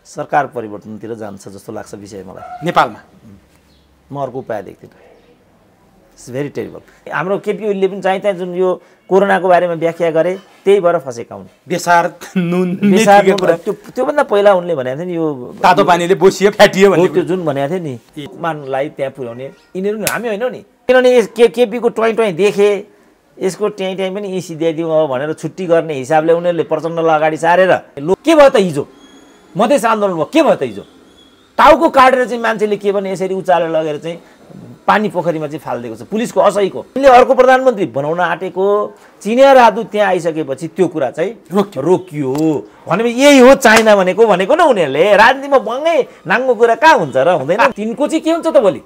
सरकार परिवर्तनतिर जान्छ जस्तो लाग्छ विषय मलाई नेपालमा। म अर्को उपाय देख्दिनँ। It's very terrible. हाम्रो केपी ओलीले पनि चाहिँ जुन यो कोरोनाको बारेमा व्याख्या गरे त्यही भएर फसेका हुन्। बेसार नुन त्योभन्दा पहिला उनले भनेको थियो नि यो तातो पानीले बोसियो फ्याटियो भन्ने त्यो जुन भनेको थियो नि मानलाई त्यहाँ पुर्याउने यिनीहरू नि हामी होइनौँ नि। किनभने केपीको टोइ देखे यसको ट्याइ पनि यी सिध्याइदिउँ अब भनेर छुट्टी गर्ने हिसाबले उनीहरूले प्रचण्डलाई अगाडि सारेर के भयो त हिजो मधेस आन्दोलन भयो के भयो त हिजो टाउको काटेर चाहिँ मान्छेले के भने यसरी उचालेर लगेर चाहिँ पानी पोखरीमा चाहिँ फालिदिएको छ पुलिसको असहीको। उनले अर्को प्रधानमन्त्री बनाउन आँटेको चिनिया राजदूत त्यहाँ आइसकेपछि त्यो कुरा चाहिँ रोकियो भनेपछि यही हो चाइना भनेको न उनीहरूले। राजनीतिमा बङ्गै नाङ्गो कुरा कहाँ हुन्छ र हुँदैन। तिनको चाहिँ के हुन्छ त भोलि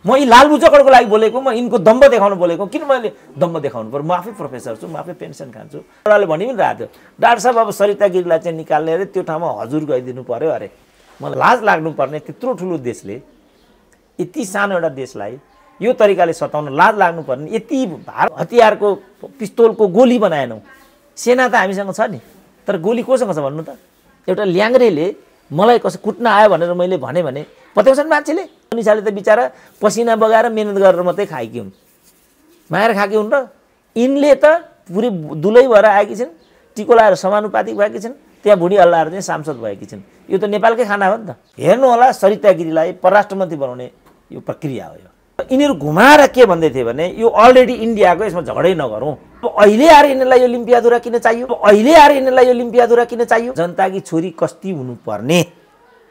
म यी लालबुचकडको लागि बोलेको म यिनको दम्ब देखाउन बोलेको किन मैले दम्ब देखाउनु पर्यो। म आफै प्रोफेसर छु म आफै पेन्सन खान्छु। एउटाले भनि पनि रहेको थियो डाक्टर साहब अब सरिता गिरीलाई चाहिँ निकाल्ने अरे त्यो ठाउँमा हजुर गइदिनु पर्यो अरे। मलाई लाज लाग्नुपर्ने त्यत्रो ठुलो देशले यति सानो एउटा देशलाई यो तरिकाले सताउन लाज लाग्नुपर्ने यति हतियारको पिस्तोलको गोली बनाएनौँ। सेना त हामीसँग छ नि तर गोली कोसँग छ भन्नु त। एउटा ल्याङ्ग्रेले मलाई कसै कुट्न आयो भनेर मैले भने पत्याउँछन् मान्छेले। निसाले त बिचरा पसिना बगाएर मेहनत गरेर मात्रै खाएकी हुन् माएर खाएकी हुन् र यिनले त पुरै दुलै भएर आएकी छिन् टिको लाएर समानुपातिक भएकी छिन् त्यहाँ भुँडी हल्लाएर चाहिँ सांसद भएकी छिन्। यो त नेपालकै खाना हो नि त। हेर्नु होला सरिता गिरीलाई परराष्ट्र मन्त्री बनाउने यो प्रक्रिया हो। यो यिनीहरू घुमाएर के भन्दै थिए भने यो अलरेडी इन्डियाको यसमा झगडै नगरौँ अहिले आएर यिनीहरूलाई यो लिम्पियाधुरा किन चाहियो अहिले आएर यिनीहरूलाई यो लिम्पियाधुरा किन चाहियो जनताकी छोरी कस्ती हुनुपर्ने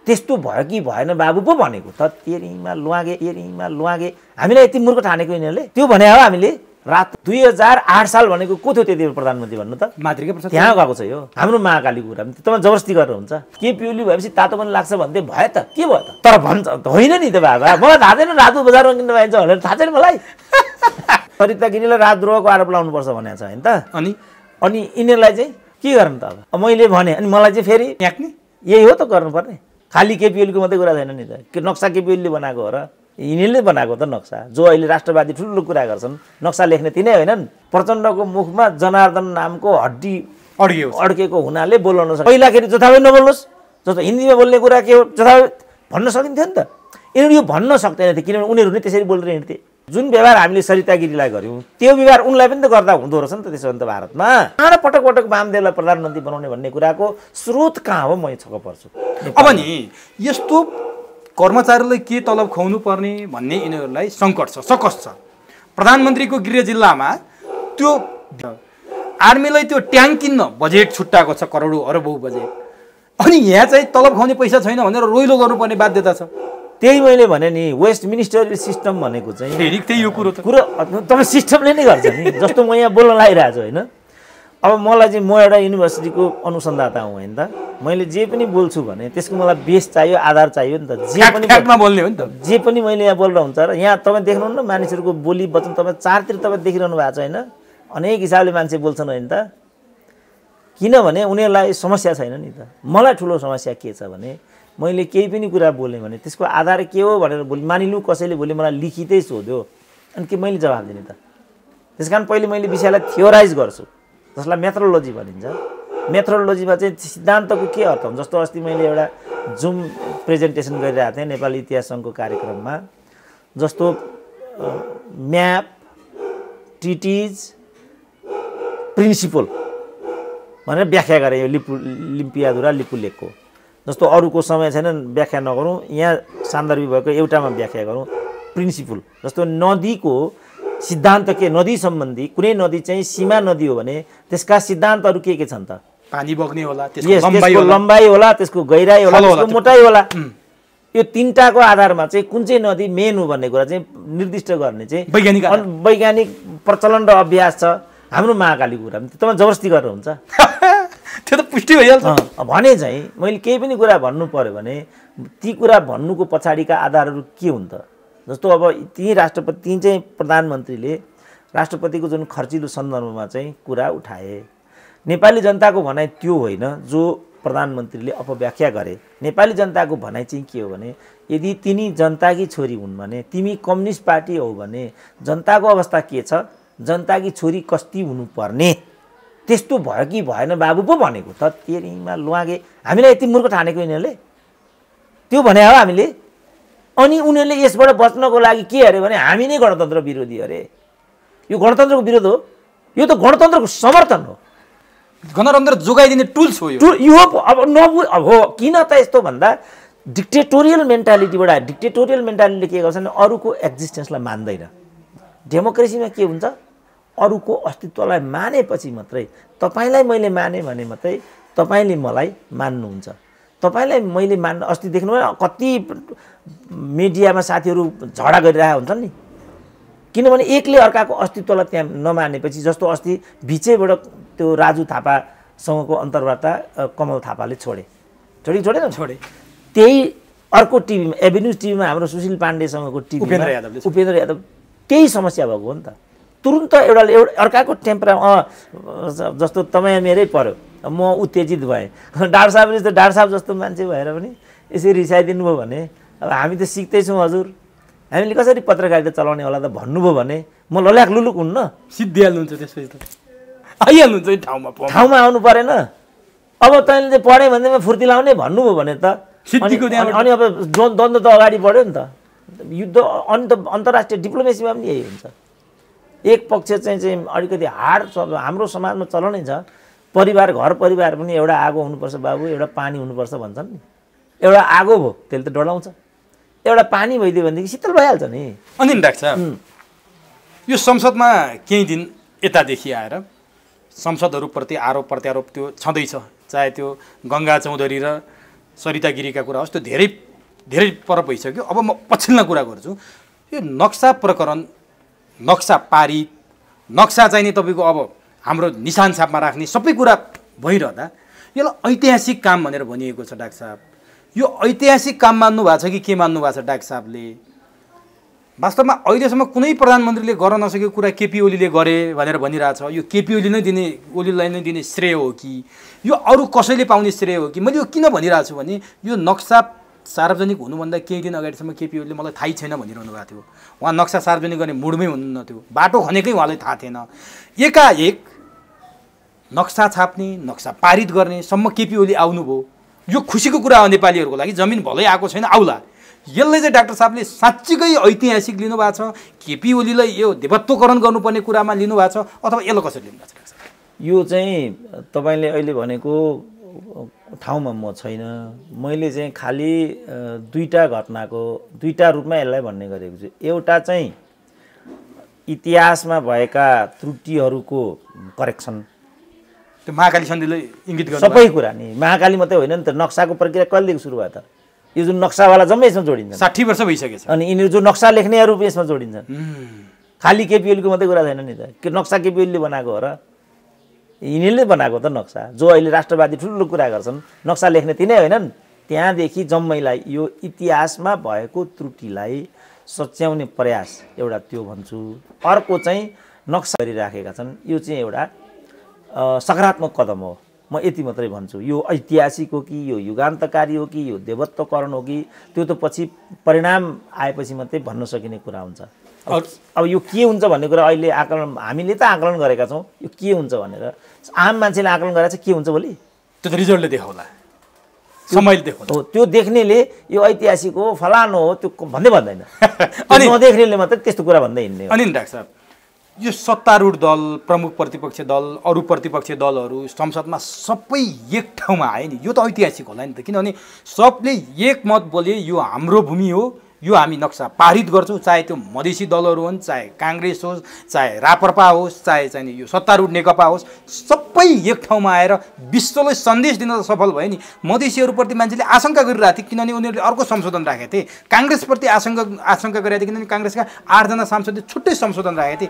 त्यस्तो भयो कि भएन बाबु पो भनेको त तेरीमा लुवागे हामीलाई यति मूर्ख ठानेको यिनीहरूले त्यो भने हो। हामीले रात 2008 साल भनेको को थियो त्यति प्रधानमन्त्री भन्नु त मातृका प्रसाद त्यहाँ गएको छ यो हाम्रो महाकालीको कुरा तपाईँ जबरजस्ती गरेर हुन्छ। केपी ओली भएपछि तातो पनि लाग्छ भन्दै भयो त के भयो त तर भन्छ होइन नि त बाबा मलाई थाहा छैन रातो बजारमा किन पाइन्छ भनेर थाहा छैन मलाई। सरिता गिरीलाई राजद्रोहको आरोप लाउनुपर्छ भनेको छ होइन त अनि यिनीहरूलाई चाहिँ के गर्नु त अब मैले भने अनि मलाई चाहिँ फेरि यही हो त गर्नुपर्ने। खालि केपी ओलीको मात्रै कुरा छैन नि त के नक्सा केपी ओलीले बनाएको हो र यिनीहरूले बनाएको त नक्सा जो अहिले राष्ट्रवादी ठुलो कुरा गर्छन् नक्सा लेख्ने तिनै होइनन्। प्रचण्डको मुखमा जनार्दन नामको हड्डी अड्केको हुनाले बोल्न नसक्छ। पहिलाखेरि जथाभावी नबोल्नुहोस् जस्तो हिन्दीमा बोल्ने कुरा के हो जथाभावी भन्न सकिन्थ्यो नि त। यिनीहरू यो भन्न सक्दैन थियो किनभने उनीहरू नै त्यसरी बोलेर हिँड्थे। जुन व्यवहार हामीले सरिता गिरीलाई गऱ्यौँ त्यो व्यवहार उनलाई पनि त गर्दा हुँदो रहेछ नि त। त्यसो भने त भारतमा पटक वामदेवलाई प्रधानमन्त्री बनाउने भन्ने कुराको स्रोत कहाँ हो म छक्क पर्छु। अब नि यस्तो कर्मचारीलाई के तलब खुवाउनु पर्ने भन्ने यिनीहरूलाई सङ्कट छ सकस छ। प्रधानमन्त्रीको गृह जिल्लामा त्यो आर्मीलाई त्यो ट्याङ्क किन्न बजेट छुट्टाएको छ करोडौँ अरबौँ बजेट अनि यहाँ चाहिँ तलब खुवाउने पैसा छैन भनेर रोइलो गर्नुपर्ने बाध्यता छ। त्यही मैले भने नि वेस्ट मिनिस्टरियल सिस्टम भनेको चाहिँ त्यही यो कुरो तपाईँ सिस्टमले नै गर्छ नि जस्तो म यहाँ बोल्न लागिरहेको छु होइन। अब मलाई चाहिँ म एउटा युनिभर्सिटीको अनुसन्धाता हुँ होइन त मैले जे पनि बोल्छु भने त्यसको मलाई बेस चाहियो आधार चाहियो नि त। बोल्ने हो नि त जे पनि मैले यहाँ बोल्दा हुन्छ र यहाँ तपाईँ देख्नुहुन्न मानिसहरूको बोली वचन तपाईँ चारतिर तपाईँ देखिरहनु भएको छ होइन अनेक हिसाबले मान्छे बोल्छन् होइन त किनभने उनीहरूलाई समस्या छैन नि त। मलाई ठुलो समस्या के छ भने मैले केही पनि कुरा बोलेँ भने त्यसको आधार के हो भनेर मानिलु कसैले भोलि मलाई लिखितै सोध्यो अनि के मैले जवाफ दिने त। त्यस कारण पहिले मैले विषयलाई थियोराइज गर्छु जसलाई मेथोडोलोजी भनिन्छ। मेथोडोलोजीमा चाहिँ सिद्धान्तको के अर्थ हुन्छ जस्तो अस्ति मैले एउटा जुम प्रेजेन्टेसन गरिरहेको थिएँ नेपाली इतिहास सङ्घको कार्यक्रममा जस्तो म्याप ट्रिटिज प्रिन्सिपल भनेर व्याख्या गरेँ यो लिम्पियाधुरा लिपुलेखको। जस्तो अरूको समय छैन व्याख्या नगरौँ यहाँ सान्दर्भिक भएको एउटामा व्याख्या गरौँ प्रिन्सिपल। जस्तो नदीको सिद्धान्त के नदी सम्बन्धी कुनै नदी चाहिँ सीमा नदी हो भने त्यसका सिद्धान्तहरू के छन् त पानी बग्ने होला त्यसको लम्बाइ होला त्यसको गहिराई होला त्यसको मोटाइ होला। यो तीनटाको आधारमा चाहिँ कुन चाहिँ नदी मेन हो भन्ने कुरा चाहिँ निर्दिष्ट गर्ने चाहिँ वैज्ञानिक प्रचलन र अभ्यास छ। हाम्रो महाकालीको कुरा तपाईँ जबरजस्ती गरेर हुन्छ त्यो त पुष्टि भइहाल्छ भने चाहिँ मैले केही पनि कुरा भन्नु पर्यो भने ती कुरा भन्नुको पछाडिका आधारहरू के हुन् त। जस्तो अब ती राष्ट्रपति ती चाहिँ प्रधानमन्त्रीले राष्ट्रपतिको जुन खर्चिलो सन्दर्भमा चाहिँ कुरा उठाए नेपाली जनताको भनाइ त्यो होइन जो प्रधानमन्त्रीले अपव्याख्या गरे। नेपाली जनताको भनाइ चाहिँ के हो भने यदि तिनी जनताकी छोरी हुन् भने तिमी कम्युनिस्ट पार्टी हौ भने जनताको अवस्था के छ जनताकी छोरी कस्ती हुनुपर्ने त्यस्तो भयो कि भएन बाबु पो भनेको त तेरीमा लुवागे हामीलाई यति मूर्ख ठानेको यिनीहरूले। त्यो भने हो हामीले। अनि उनीहरूले यसबाट बच्नको लागि के अरे भने हामी नै गणतन्त्र विरोधी अरे। यो गणतन्त्रको विरोध हो, यो त गणतन्त्रको समर्थन हो। गणतन्त्र जोगाइदिने टुल्स हो यो। अब अब हो किन त यस्तो भन्दा डिक्टेटोरियल मेन्टालिटीबाट डिक्टेटोरियल मेन्टालिटीले के गर्छ भने अरूको एक्जिस्टेन्सलाई मान्दैन। डेमोक्रेसीमा के हुन्छ, अरूको अस्तित्वलाई मानेपछि मात्रै, तपाईँलाई मैले माने भने मात्रै तपाईँले मलाई मान्नुहुन्छ। तपाईँलाई मैले अस्ति देख्नु कति मिडियामा साथीहरू झगडा गरिरहेका हुन्छन् नि, किनभने एकले अर्काको अस्तित्वलाई त्यहाँ नमानेपछि। जस्तो अस्ति बिचैबाट त्यो राजु थापासँगको अन्तर्वार्ता कमल थापाले छोडेन त्यही अर्को टिभीमा एभिन्यूज टिभीमा हाम्रो सुशील पाण्डेसँगको टिभी उपेन्द्र यादव त्यही समस्या भएको हो नि त। तुरुन्त एउटा अर्काको जस्तो तपाईँ मेरै पर्यो, म उत्तेजित भएँ, डाक्टर साहब जस्तो मान्छे भएर पनि यसरी रिसाइदिनु भयो भने अब हामी त सिक्दैछौँ हजुर, हामीले कसरी पत्रकारिता चलाउने होला त भन्नुभयो भने म लल्याक लुलुक हुन्न, सिद्धिहाल्नुहुन्छ। त्यसपछि त आइहाल्नुहुन्छ ठाउँमा आउनु परेन। अब तैँले चाहिँ पढेँ भन्दैमा फुर्ती लाउने भन्नुभयो भने त अनि अब द्वन्द्व त अगाडि बढ्यो नि त। युद्ध अनि त अन्तर्राष्ट्रिय डिप्लोमेसीमा पनि यही हुन्छ। एक पक्ष चाहिँ अलिकति हार्ड हाम्रो समाजमा चलनै छ, घर परिवार पनि एउटा आगो हुनुपर्छ बाबु, एउटा पानी हुनुपर्छ भन्छन् नि। एउटा आगो भयो त्यसले त डढाउँछ, एउटा पानी भइदियो भनेदेखि शीतल भइहाल्छ नि। अनि डाक्टर साहब, यो संसदमा केही दिन यतादेखि आएर संसदहरूप्रति आरोप प्रत्यारोप त्यो छँदैछ, चाहे त्यो गङ्गा चौधरी र सरिता गिरीका कुरा होस्, त्यो धेरै पर भइसक्यो। अब म पछिल्लो कुरा गर्छु, यो नक्सा प्रकरण, नक्सा पारित, नक्सा चाहिँ नि तपाईँको अब हाम्रो निशान छापमा राख्ने सबै कुरा भइरहँदा यसलाई ऐतिहासिक काम भनेर भनिएको छ। डाक्टर साहब, यो ऐतिहासिक काम मान्नु भएको छ कि के मान्नु भएको छ डाक्टर साहबले? वास्तवमा अहिलेसम्म कुनै प्रधानमन्त्रीले गर्न नसकेको कुरा केपी ओलीले गरे भनेर भनिरहेछ। यो केपी ओलीलाई नै दिने श्रेय हो कि यो अरू कसैले पाउने श्रेय हो कि? मैले यो किन भनिरहेको छु भने यो नक्सा सार्वजनिक हुनुभन्दा केही दिन अगाडिसम्म केपी ओलीले मलाई थाहै छैन भनिरहनु भएको थियो। उहाँ नक्सा सार्वजनिक गर्ने मुडमै हुनुहुन्न थियो, बाटो खनेकै उहाँलाई थाहा थिएन। एकाएक नक्सा छाप्ने, नक्सा पारित गर्नेसम्म केपी ओली आउनुभयो। यो खुसीको कुरा हो नेपालीहरूको लागि, जमिन भलै आएको छैन आउला। यसले चाहिँ डाक्टर साहबले साँच्चीकै ऐतिहासिक लिनुभएको छ, केपी ओलीलाई यो देवत्वकरण गर्नुपर्ने कुरामा लिनुभएको छ, अथवा यसलाई कसरी लिनुभएको छ? यो चाहिँ तपाईँले अहिले भनेको ठाउँमा म छैन। मैले चाहिँ खालि दुईटा घटनाको दुईटा रूपमा यसलाई भन्ने गरेको छु। एउटा चाहिँ इतिहासमा भएका त्रुटिहरूको करेक्सन, त्यो महाकाली सन्धिले इङ्गित गर्छ। सबै कुरा नि महाकाली मात्रै होइन नि त, नक्साको प्रक्रिया कहिलेदेखि सुरु भयो त? यो जुन नक्सावाला जम्मै यसमा जोडिन्छ, 60 वर्ष भइसकेछ। अनि यिनीहरू जो नक्सा लेख्नेहरू यसमा जोडिन्छन्। खालि केपी ओलीको मात्रै कुरा छैन नि त, के नक्सा केपी ओलीले बनाएको हो र? यिनीहरूले बनाएको त नक्सा। जो अहिले राष्ट्रवादी ठुलो कुरा गर्छन्, नक्सा लेख्ने तिनै होइनन्। त्यहाँदेखि जम्मैलाई यो इतिहासमा भएको त्रुटिलाई सच्याउने प्रयास एउटा त्यो भन्छु। अर्को चाहिँ नक्सा गरिराखेका छन्, यो चाहिँ एउटा सकारात्मक कदम हो, म यति मात्रै भन्छु। यो ऐतिहासिक हो कि यो युगान्तकारी हो कि यो देवत्वकरण हो कि त्यो त पछि परिणाम आएपछि मात्रै भन्न सकिने कुरा हुन्छ। अब यो के हुन्छ भन्ने कुरा अहिले आकलन, हामीले त आकलन गरेका छौँ, यो के हुन्छ भनेर आम मान्छेले आकलन गरेर चाहिँ के हुन्छ भोलि त्यो त रिजल्टले देखाउला, समयले देखाउला। हो, त्यो देख्नेले यो ऐतिहासिक हो फलानो हो त्यो भन्दै भन्दैन, अनि नदेख्नेले मात्रै त्यस्तो कुरा भन्दै हिँड्ने। अनि डाक्टर साहब, यो सत्तारूढ दल, प्रमुख प्रतिपक्ष दल, अरू प्रतिपक्ष दलहरू संसदमा सबै एक ठाउँमा आए नि, यो त ऐतिहासिक होला नि त। किनभने सबले एक मत बोले यो हाम्रो भूमि हो, यो हामी नक्सा पारित गर्छौँ, चाहे त्यो मधेसी दलहरू हुन्, चाहे काङ्ग्रेस होस्, चाहे राप्रपा होस्, चाहे चाहिँ यो सत्तारूढ नेकपा होस्, सबै एक ठाउँमा आएर विश्वलाई सन्देश दिन त सफल भयो नि। मधेसीहरूप्रति मान्छेले आशंका गरिरहेको थियो, किनभने उनीहरूले अर्को संशोधन राखेको थिए। काङ्ग्रेसप्रति आशंका गरेका थिए, किनभने काङ्ग्रेसका 8 जना सांसदले छुट्टै संशोधन राखेको थिए।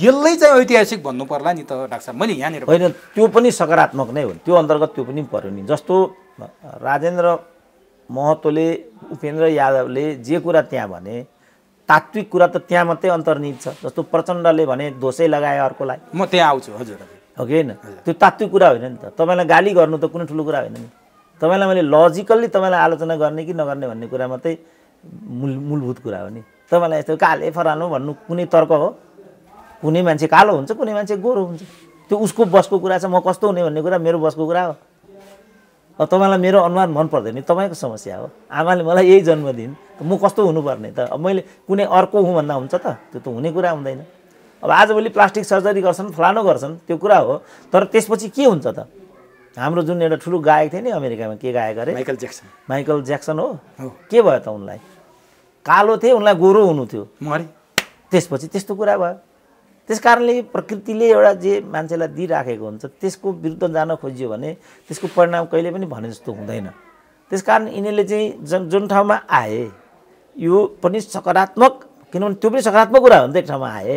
यसलाई चाहिँ ऐतिहासिक भन्नु पर्ला नि त डाक्टर साहब। मैले यहाँनिर होइन, त्यो पनि सकारात्मक नै हो, त्यो अन्तर्गत त्यो पनि पर्यो नि। जस्तो राजेन्द्र महतोले, उपेन्द्र यादवले जे कुरा त्यहाँ भने, तात्विक कुरा त त्यहाँ मात्रै अन्तर्निहित छ। जस्तो प्रचण्डले भने दोषै लगाए अर्कोलाई, म त्यहाँ आउँछु हजुर, हो कि होइन? त्यो तात्विक कुरा होइन नि त। तपाईँलाई गाली गर्नु त कुनै ठुलो कुरा होइन नि। तपाईँलाई मैले लजिकल्ली तपाईँलाई आलोचना गर्ने कि नगर्ने भन्ने कुरा मात्रै मूलभूत कुरा हो नि। तपाईँलाई यस्तो काले फरानो भन्नु कुनै तर्क हो? कुनै मान्छे कालो हुन्छ, कुनै मान्छे गोरो हुन्छ, त्यो उसको बसको कुरा छ। म कस्तो हुने भन्ने कुरा मेरो बसको कुरा हो? तपाईँलाई मेरो अनुहार मन पर्दैन तपाईँको समस्या हो। आमाले मलाई यही जन्म दिइन्, म कस्तो हुनुपर्ने त? अब मैले कुनै अर्को हुँ भन्दा हुन्छ त? त्यो त हुने कुरा हुँदैन। अब आजभोलि प्लास्टिक सर्जरी गर्छन्, फलानो गर्छन्, त्यो कुरा हो। तर त्यसपछि के हुन्छ त? हाम्रो जुन एउटा ठुलो गायक थियो नि अमेरिकामा, के गायक अरे? माइकल ज्याक्सन हो। के भयो त उनलाई? कालो थिए, उनलाई गोरो हुनु थियो, त्यसपछि त्यस्तो कुरा भयो। त्यस कारणले प्रकृतिले एउटा जे मान्छेलाई दिइराखेको हुन्छ त्यसको विरुद्ध जान खोजियो भने त्यसको परिणाम कहिले पनि भने जस्तो हुँदैन। त्यस कारण यिनीहरूले चाहिँ जुन ठाउँमा आए यो पनि सकारात्मक, किनभने त्यो पनि सकारात्मक कुरा हो नि त। एक ठाउँमा आए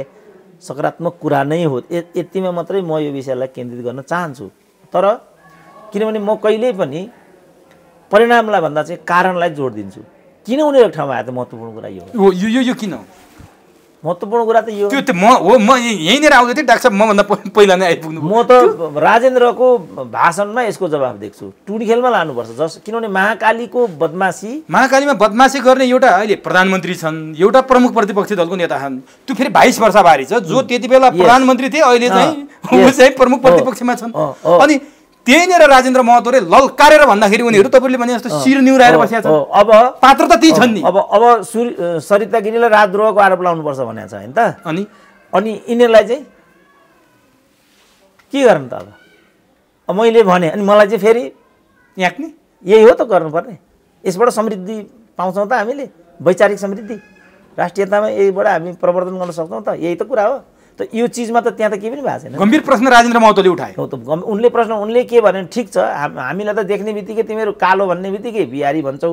सकारात्मक कुरा नै हो, यतिमा मात्रै म यो विषयलाई केन्द्रित गर्न चाहन्छु। तर किनभने म कहिल्यै पनि परिणामलाई भन्दा चाहिँ कारणलाई जोड दिन्छु। किन उनीहरू एक ठाउँमा आए त महत्त्वपूर्ण कुरा यो हो। यो किन हो महत्त्वपूर्ण कुरा त यो? त्यो त म यहीँनिर आउँदै थिएँ डाक्टर साहब, मभन्दा पहिला नै आइपुग्नु। म त राजेन्द्रको भाषणमा यसको जवाब देख्छु, टुडी खेलमा लानुपर्छ। किनभने महाकालीमा बदमासी गर्ने एउटा अहिले प्रधानमन्त्री छन्, एउटा प्रमुख प्रतिपक्षी दलको नेता छन्, त्यो फेरि 22 वर्षबारी छ, जो त्यति बेला प्रधानमन्त्री थिए, अहिले चाहिँ प्रमुख प्रतिपक्षमा छन्। अनि त्यहीँनिर राजेन्द्र महतोले ललकारेर भन्दाखेरि उनीहरू तपाईँले भने जस्तो शिर निहुराएर बसेका छन्। अब पात्र त ती छन् नि। अब सरिता गिरीलाई राजद्रोहको आरोप लाउनुपर्छ भनेको छ होइन त? अनि यिनीहरूलाई चाहिँ के गर्नु त? अब मैले भने अनि मलाई चाहिँ फेरि याक्ने यही हो त गर्नुपर्ने। यसबाट समृद्धि पाउँछौँ त हामीले, वैचारिक समृद्धि राष्ट्रियतामा यहीबाट हामी प्रवर्धन गर्न सक्छौँ त? यही त कुरा हो। त यो चिजमा त त्यहाँ त केही पनि भएको छैन। गम्भीर प्रश्न राजेन्द्र महतोले उठाए हो त। उनले के भने ठिक छ, हामीलाई त देख्ने बित्तिकै तिमीहरू कालो भन्ने बित्तिकै बिहारी भन्छौ,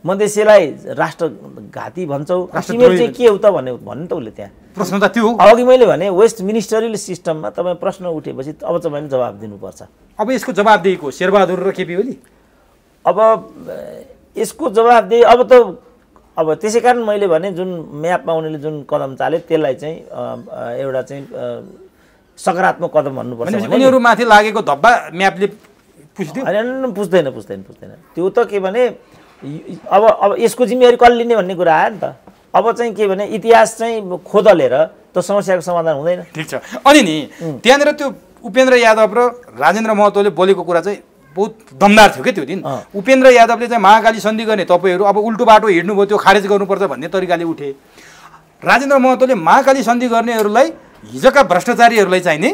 मधेसीलाई राष्ट्रघाती भन्छौ, तिमीहरू चाहिँ के हो त भन्ने त उसले त्यहाँ प्रश्न त त्यो। अघि मैले भने वेस्ट मिनिस्टरियल सिस्टममा तपाईँ प्रश्न उठेपछि अब तपाईँले जवाब दिनुपर्छ। अब यसको जवाबदेहीको शेरबहादुर र केपी ओली। अब यसको जवाबदेही अब त्यसै कारण मैले भने जुन म्यापमा उनीहरूले जुन कदम चाले त्यसलाई चाहिँ एउटा चाहिँ सकारात्मक कदम भन्नुपर्छ। उनीहरूमाथि लागेको धब्बा म्यापले पुछ्दैन? होइन, पुछ्दैन। त्यो त के भने अब यसको जिम्मेवारी कसले लिने भन्ने कुरा आयो नि त। अब चाहिँ के भने इतिहास चाहिँ खोदलेर त समस्याको समाधान हुँदैन। ठिक छ। अनि नि त्यहाँनिर त्यो उपेन्द्र यादव र राजेन्द्र महतोले बोलेको कुरा चाहिँ बहुत दमदार थियो क्या त्यो दिन। उपेन्द्र यादवले चाहिँ महाकाली सन्धि गर्ने तपाईँहरू अब उल्टो बाटो हिँड्नुभयो, त्यो खारेज गर्नुपर्छ भन्ने तरिकाले उठे। राजेन्द्र महतोले महाकाली सन्धि गर्नेहरूलाई, हिजोका भ्रष्टाचारीहरूलाई चाहिँ नि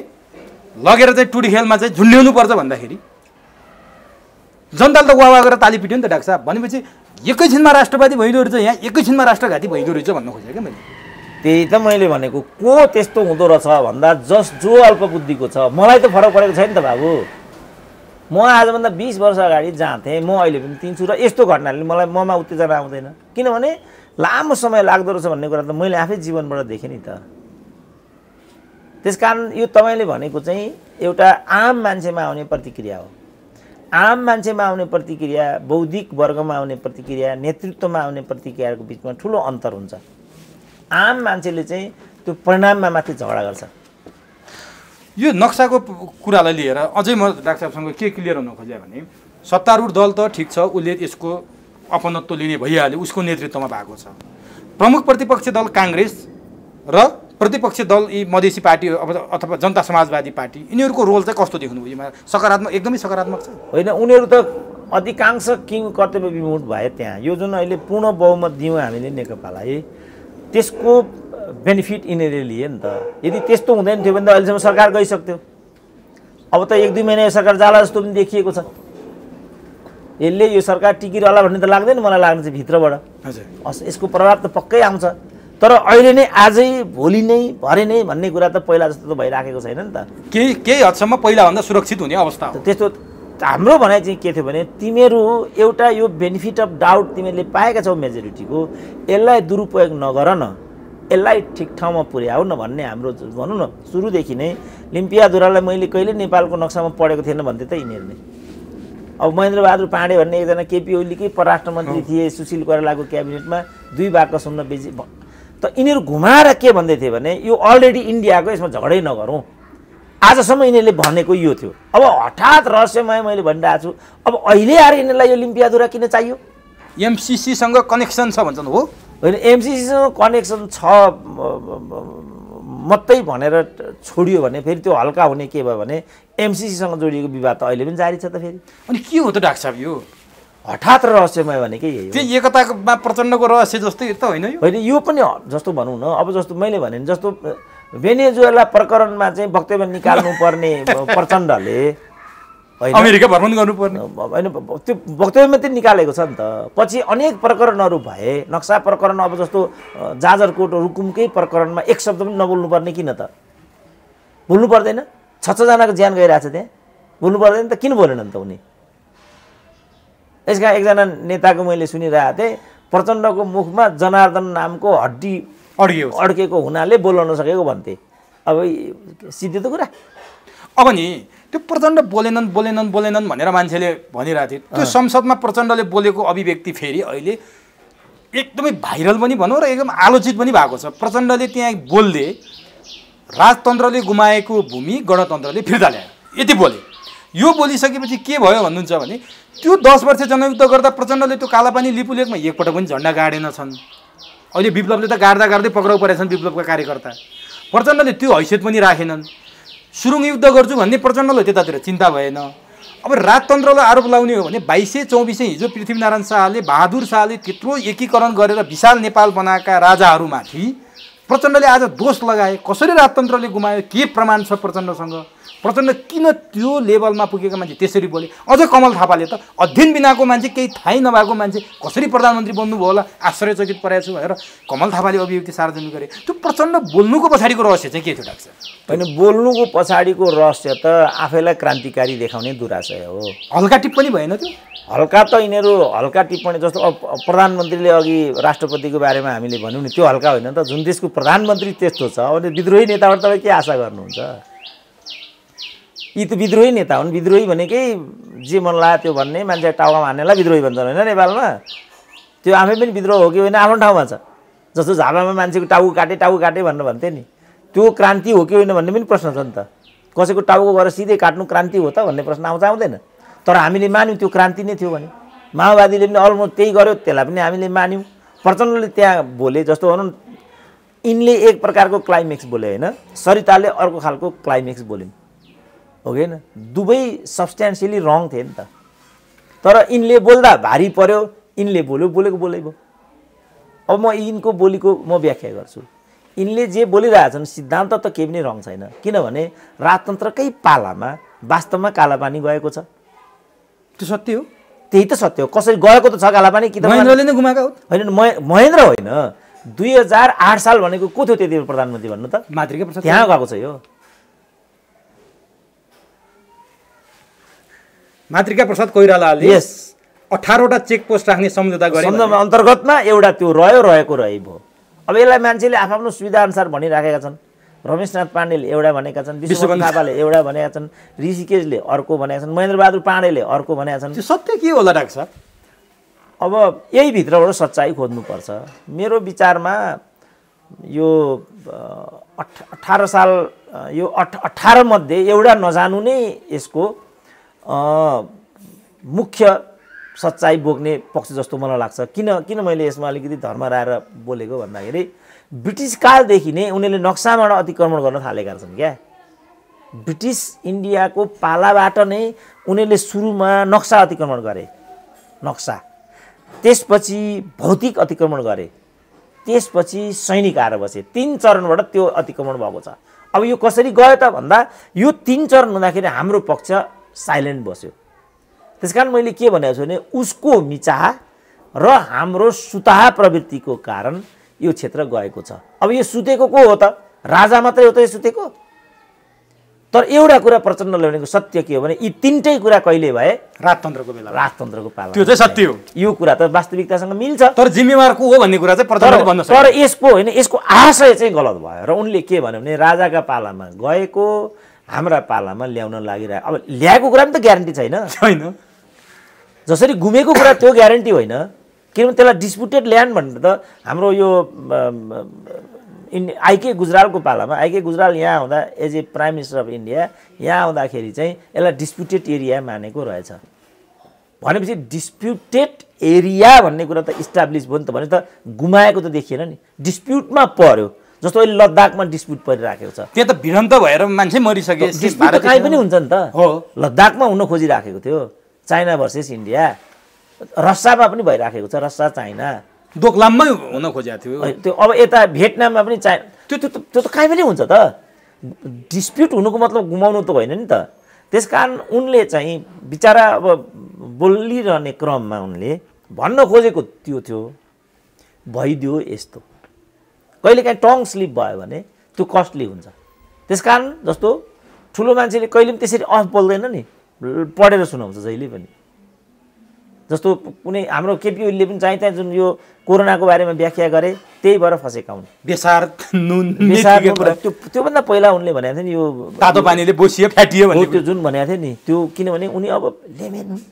लगेर चाहिँ टुडी खेलमा चाहिँ झुन्ड्याउनु पर्छ भन्दाखेरि जनताले त वाह गरेर ताली पिट्यो नि त डाक्टर साहब। भनेपछि एकैछिनमा राष्ट्रवादी भइदो रहेछ, यहाँ एकैछिनमा राष्ट्रघाती भइदो रहेछ भन्न खोजेँ क्या मैले। त्यही त मैले भनेको, को त्यस्तो हुँदो रहेछ भन्दा जो अल्पबुद्धिको छ। मलाई त फरक परेको छैन त बाबु। म आजभन्दा 20 वर्ष अगाडि जहाँ थिएँ म अहिले पनि तिन्छु र यस्तो घटनाले ममा उत्तेजना आउँदैन। किनभने लामो समय लाग्दो रहेछ भन्ने कुरा त मैले आफै जीवनबाट देखेँ नि त। त्यसकारण यो तपाईँले भनेको चाहिँ एउटा आम मान्छेमा आउने प्रतिक्रिया हो। आम मान्छेमा आउने प्रतिक्रिया, बौद्धिक वर्गमा आउने प्रतिक्रिया, नेतृत्वमा आउने प्रतिक्रियाको बिचमा ठुलो अन्तर हुन्छ। आम मान्छेले चाहिँ त्यो परिणाममा माथि झगडा गर्छ। यो नक्साको कुरालाई लिएर अझै म डाक्टर साहबसँग के क्लियर हुन खोजेँ भने सत्तारूढ दल त ठिक छ, उसले यसको अपनत्व लिने भइहाल्यो, उसको नेतृत्वमा भएको छ। प्रमुख प्रतिपक्षी दल काङ्ग्रेस र प्रतिपक्षी दल यी मधेसी पार्टी अथवा जनता समाजवादी पार्टी, यिनीहरूको रोल चाहिँ कस्तो देख्नुभयो? सकारात्मक, एकदमै सकारात्मक छ होइन? उनीहरू त अधिकांश कर्तव्य विमुख भए। त्यहाँ यो जुन अहिले पूर्ण बहुमत दियौँ हामीले नेकपालाई, त्यसको बेनिफिट यिनीहरूले लिए नि त। यदि त्यस्तो हुँदैन थियो भने त अहिलेसम्म सरकार गइसक्थ्यो। अब त 1-2 महिना यो सरकार जाला जस्तो पनि देखिएको छ। यसले यो सरकार टिकिरहला भन्ने त लाग्दैन मलाई, लाग्ने चाहिँ भित्रबाट यसको प्रभाव त पक्कै आउँछ। तर अहिले नै आजै भोलि नै भरे नै भन्ने कुरा त पहिला जस्तो त भइराखेको छैन नि त। केही हदसम्म पहिलाभन्दा सुरक्षित हुने अवस्था हो। त्यस्तो हाम्रो भनाइ चाहिँ के थियो भने तिमीहरू एउटा यो बेनिफिट अफ डाउट तिमीहरूले पाएका छौ मेजोरिटीको, यसलाई दुरुपयोग नगर न, यसलाई ठिक ठाउँमा पुर्याउ न भन्ने हाम्रो भनौँ न सुरुदेखि नै। लिम्पियाधुरालाई मैले कहिले नेपालको नक्सामा पढेको थिएन भन्थे त यिनीहरूले। अब महेन्द्र बहादुर पाण्डे भन्ने एकजना केपी ओलीकै परराष्ट्र मन्त्री थिए, सुशील कोइरालाको क्याबिनेटमा 2 बाकस सुन्न बेची। त यिनीहरू घुमाएर के भन्दै थिए भने यो अलरेडी इन्डियाको, यसमा झगडै नगरौँ। आजसम्म यिनीहरूले भनेको यो थियो। अब हठात रहस्यमय मैले भनिरहेको छु, अब अहिले आएर यिनीहरूलाई यो लिम्पियाधुरा किन चाहियो? एमसिसीसँग कनेक्सन छ भन्छन् हो? होइन, एमसिसीसँग कनेक्सन छ मात्रै भनेर छोडियो भने फेरि त्यो हल्का हुने के भयो भने एमसीसीसँग जोडिएको विवाद त अहिले पनि जारी छ त फेरि। अनि के हो त डाक्टर साहब यो हठात र रहस्यमय भनेकै यही हो। त्यो एकतामा प्रचण्डको रहस्य जस्तै त होइन यो? होइन, यो पनि जस्तो भनौँ न, अब जस्तो मैले भने जस्तो भेनेजुएला प्रकरणमा चाहिँ वक्तव्य निकाल्नु पर्ने प्रचण्डले होइन अमेरिका भ्रमण गर्नुपर्ने होइन, त्यो वक्तव्य मात्रै निकालेको छ नि त। पछि अनेक प्रकरणहरू भए, नक्सा प्रकरण, अब जस्तो जाजरकोट रुकुमकै प्रकरणमा एक शब्द पनि नबोल्नु पर्ने किन त? बोल्नु पर्दैन? 6-6जनाको ज्यान गइरहेछ त्यहाँ, बोल्नु पर्दैन त? किन बोलेनन् त उनी? यसका एकजना नेताको मैले सुनिरहेको थिएँ, प्रचण्डको मुखमा जनार्दन नामको हड्डी अड्केको हुनाले बोल्न नसकेको भन्थे। अब सिधै त कुरा। अब नि त्यो प्रचण्ड बोलेनन् भनेर मान्छेले भनिरहेको थियो। त्यो संसदमा प्रचण्डले बोलेको अभिव्यक्ति फेरि अहिले एकदमै भाइरल पनि भनौँ र एकदम आलोचित पनि भएको छ। प्रचण्डले त्यहाँ बोल्दै राजतन्त्रले गुमाएको भूमि गणतन्त्रले फिर्ता ल्यायो, यति बोले। यो बोलिसकेपछि के भयो भन्नुहुन्छ भने त्यो 10 वर्ष जनयुद्ध गर्दा प्रचण्डले त्यो कालापानी लिपुलेकमा एकपटक पनि झन्डा गाडेनछन्। अहिले विप्लवले त गाड्दै पक्राउ परेछन् विप्लवका कार्यकर्ता। प्रचण्डले त्यो हैसियत पनि राखेनन्। सुरुङ युद्ध गर्छु भन्ने प्रचण्डलाई त्यतातिर चिन्ता भएन। अब राजतन्त्रलाई आरोप लाउने हो भने 2224 हिजो पृथ्वीनारायण शाहले, बहादुर शाहले त्यत्रो एकीकरण गरेर विशाल नेपाल बनाएका राजाहरूमाथि प्रचण्डले आज दोष लगाए। कसरी राजतन्त्रले गुमायो, के प्रमाण छ प्रचण्डसँग? प्रचण्ड किन त्यो लेभलमा पुगेका मान्छे त्यसरी बोले? अझ कमल थापाले त अध्ययन बिनाको मान्छे, केही थाहै नभएको मान्छे कसरी प्रधानमन्त्री बन्नुभयो होला, आश्चर्यचकित परेको छु भनेर कमल थापाले अभिव्यक्ति सार्वजनिक गरे। त्यो प्रचण्ड बोल्नुको पछाडिको रहस्य चाहिँ के थियो डाक्टर? होइन, बोल्नुको पछाडिको रहस्य त आफैलाई क्रान्तिकारी देखाउने दुराशय हो। हल्का टिप्पणी भएन त्यो? हल्का त यिनीहरू हल्का टिप्पणी जस्तो प्रधानमन्त्रीले अघि राष्ट्रपतिको बारेमा हामीले भन्यौँ नि, त्यो हल्का होइन त। जुन देशको प्रधानमन्त्री त्यस्तो छ भने विद्रोही नेताबाट तपाईँ के आशा गर्नुहुन्छ? यी त विद्रोही नेता हुन्। विद्रोही भनेकै जे मन लाग्यो त्यो भन्ने, मान्छे टाउका हान्नेलाई विद्रोही भन्छन् होइन नेपालमा? त्यो आफै पनि विद्रोह हो कि होइन आफ्नो ठाउँमा छ। जस्तो झापामा मान्छेको टाउको काटे भनेर भन्थे नि, त्यो क्रान्ति हो कि होइन भन्ने पनि प्रश्न छ नि त। कसैको टाउको गएर सिधै काट्नु क्रान्ति हो त भन्ने प्रश्न आउँदैन? तर हामीले मान्यौँ त्यो क्रान्ति नै थियो भने। माओवादीले पनि अलमोस्ट त्यही गर्यो, त्यसलाई पनि हामीले मान्यौँ। प्रचण्डले त्यहाँ बोले जस्तो भनौँ, यिनले एक प्रकारको क्लाइमेक्स बोले होइन, सरिताले अर्को खालको क्लाइमेक्स बोलिन्, हो कि होइन? दुवै सब्सटेन्सियली रङ थिए नि त। तर यिनले बोल्दा भारी पर्यो, यिनले बोलेको बोलै भयो। अब म यिनको बोलीको म व्याख्या गर्छु। यिनले जे बोलिरहेछन् सिद्धान्त त केही पनि रङ छैन, किनभने राजतन्त्रकै पालामा वास्तवमा कालापानी गएको छ। त्यो सत्य हो, त्यही त सत्य हो। कसरी गएको त छ कालापानी? कि त महेन्द्रले नै गुमाएको हो? होइन, महेन्द्र होइन। 2008 साल भनेको को थियो त्यति बेला प्रधानमन्त्री भन्नु त? मातृका प्रसाद। त्यहाँ गएको छ यो। मातृका प्रसाद कोइरालाले 18वटा चेकपोस्ट राख्ने सम्झौता गरे। सम्झौता अन्तर्गतमा एउटा त्यो रहेको भयो। अब यसलाई मान्छेले आफ्नो सुविधा अनुसार भनिराखेका छन्। रमेशनाथ पाण्डेले एउटा भनेका छन्, विश्वबन्धु थापाले एउटा भनेका छन्, ऋषिकेशले अर्को भनेका छन्, महेन्द्रबहादुर पाण्डेले अर्को भनेका छन्। त्यो सत्य के होला डाक्टर साहब? अब यही भित्रबाट सच्चाइ खोज्नुपर्छ। मेरो विचारमा यो 18 साल, यो 18 मध्ये एउटा नजानु नै यसको मुख्य सच्चाइ बोक्ने पक्ष जस्तो मलाई लाग्छ। किन मैले यसमा अलिकति धर्म राखेर बोलेको भन्दाखेरि ब्रिटिस कालदेखि नै उनीहरूले नक्साबाट अतिक्रमण गर्न थालेका छन् क्या। ब्रिटिस इन्डियाको पालाबाट नै उनीहरूले सुरुमा नक्सा अतिक्रमण गरे, नक्सा, त्यसपछि भौतिक अतिक्रमण गरे, त्यसपछि सैनिक आएर बसे। 3 चरणबाट त्यो अतिक्रमण भएको छ। अब यो कसरी गयो त भन्दा यो 3 चरण हुँदाखेरि हाम्रो पक्ष साइलेन्ट बस्यो। त्यसकारण मैले के भनेको छु भने उसको मिचाह र हाम्रो सुताहा प्रवृत्तिको कारण यो क्षेत्र गएको छ। अब यो सुतेको को हो त? राजा मात्रै हो त यो सुतेको? तर एउटा कुरा प्रचण्डले भनेको सत्य के हो भने यी 3टै कुरा कहिले भए? राजतन्त्रको बेला, राजतन्त्रको पाला। त्यो चाहिँ सत्य हो। यो कुरा त वास्तविकतासँग मिल्छ। तर जिम्मेवार को हो भन्ने कुरा चाहिँ प्रचण्डले भन्न सक्छ। तर यसको होइन, यसको आशय चाहिँ गलत भयो र उनले के भन्यो भने राजाका पालामा गएको हाम्रा पालामा ल्याउन लागिरह्यो। अब ल्याएको कुरा पनि त ग्यारेन्टी छैन। जसरी गुमेको कुरा त्यो ग्यारेन्टी होइन, किनभने त्यसलाई डिस्प्युटेड ल्यान्ड भनेर त हाम्रो यो आइके गुजरालको पालामा, आइके गुजराल यहाँ आउँदा as a prime minister of India यहाँ आउँदाखेरि चाहिँ यसलाई डिस्प्युटेड एरिया मानेको रहेछ। भनेपछि डिस्प्युटेड एरिया भन्ने कुरा त इस्टाब्लिस भयो नि त, भने त गुमाएको त देखिएन नि, डिस्प्युटमा पर्यो। जस्तो अहिले लद्दाखमा डिस्प्युट परिराखेको छ, त्यहाँ त भिडन्त भएर मान्छे मरिसके। डिस्प्युट त कहीँ पनि हुन्छ नि त। हो, लद्दाखमा हुन खोजिराखेको थियो, चाइना भर्सेस इन्डिया। रसियामा पनि भइराखेको छ, रसिया चाइना। दोकलाममै हुन खोजेको थियो त्यो। अब यता भियतनाममा पनि त्यो त कहीँ पनि हुन्छ त। डिस्प्युट हुनुको मतलब गुमाउनु त होइन नि त। त्यसकारण उनले चाहिँ बिचरा अब बोलिरहने क्रममा उनले भन्न खोजेको त्यो थियो, भइदियो यस्तो। कहिलेकाहीँ टङ स्लिप भयो भने त्यो कस्टली हुन्छ। त्यसकारण जस्तो ठुलो मान्छेले कहिले पनि त्यसरी अफ बोल्दैन नि, पढेर सुनाउँछ जहिले पनि। जस्तो कुनै हाम्रो केपी ओलीले पनि चाहिँ त्यहाँ जुन यो कोरोनाको बारेमा व्याख्या गरे, त्यही भएर फसेका हुन्। बेसार नुन त्योभन्दा पहिला उनले भनेको थियो नि यो तातो पानीले बोसियो फ्याटियो भन्ने, त्यो जुन भनेको थियो नि त्यो। किनभने उनी अब लेमेन हुन्,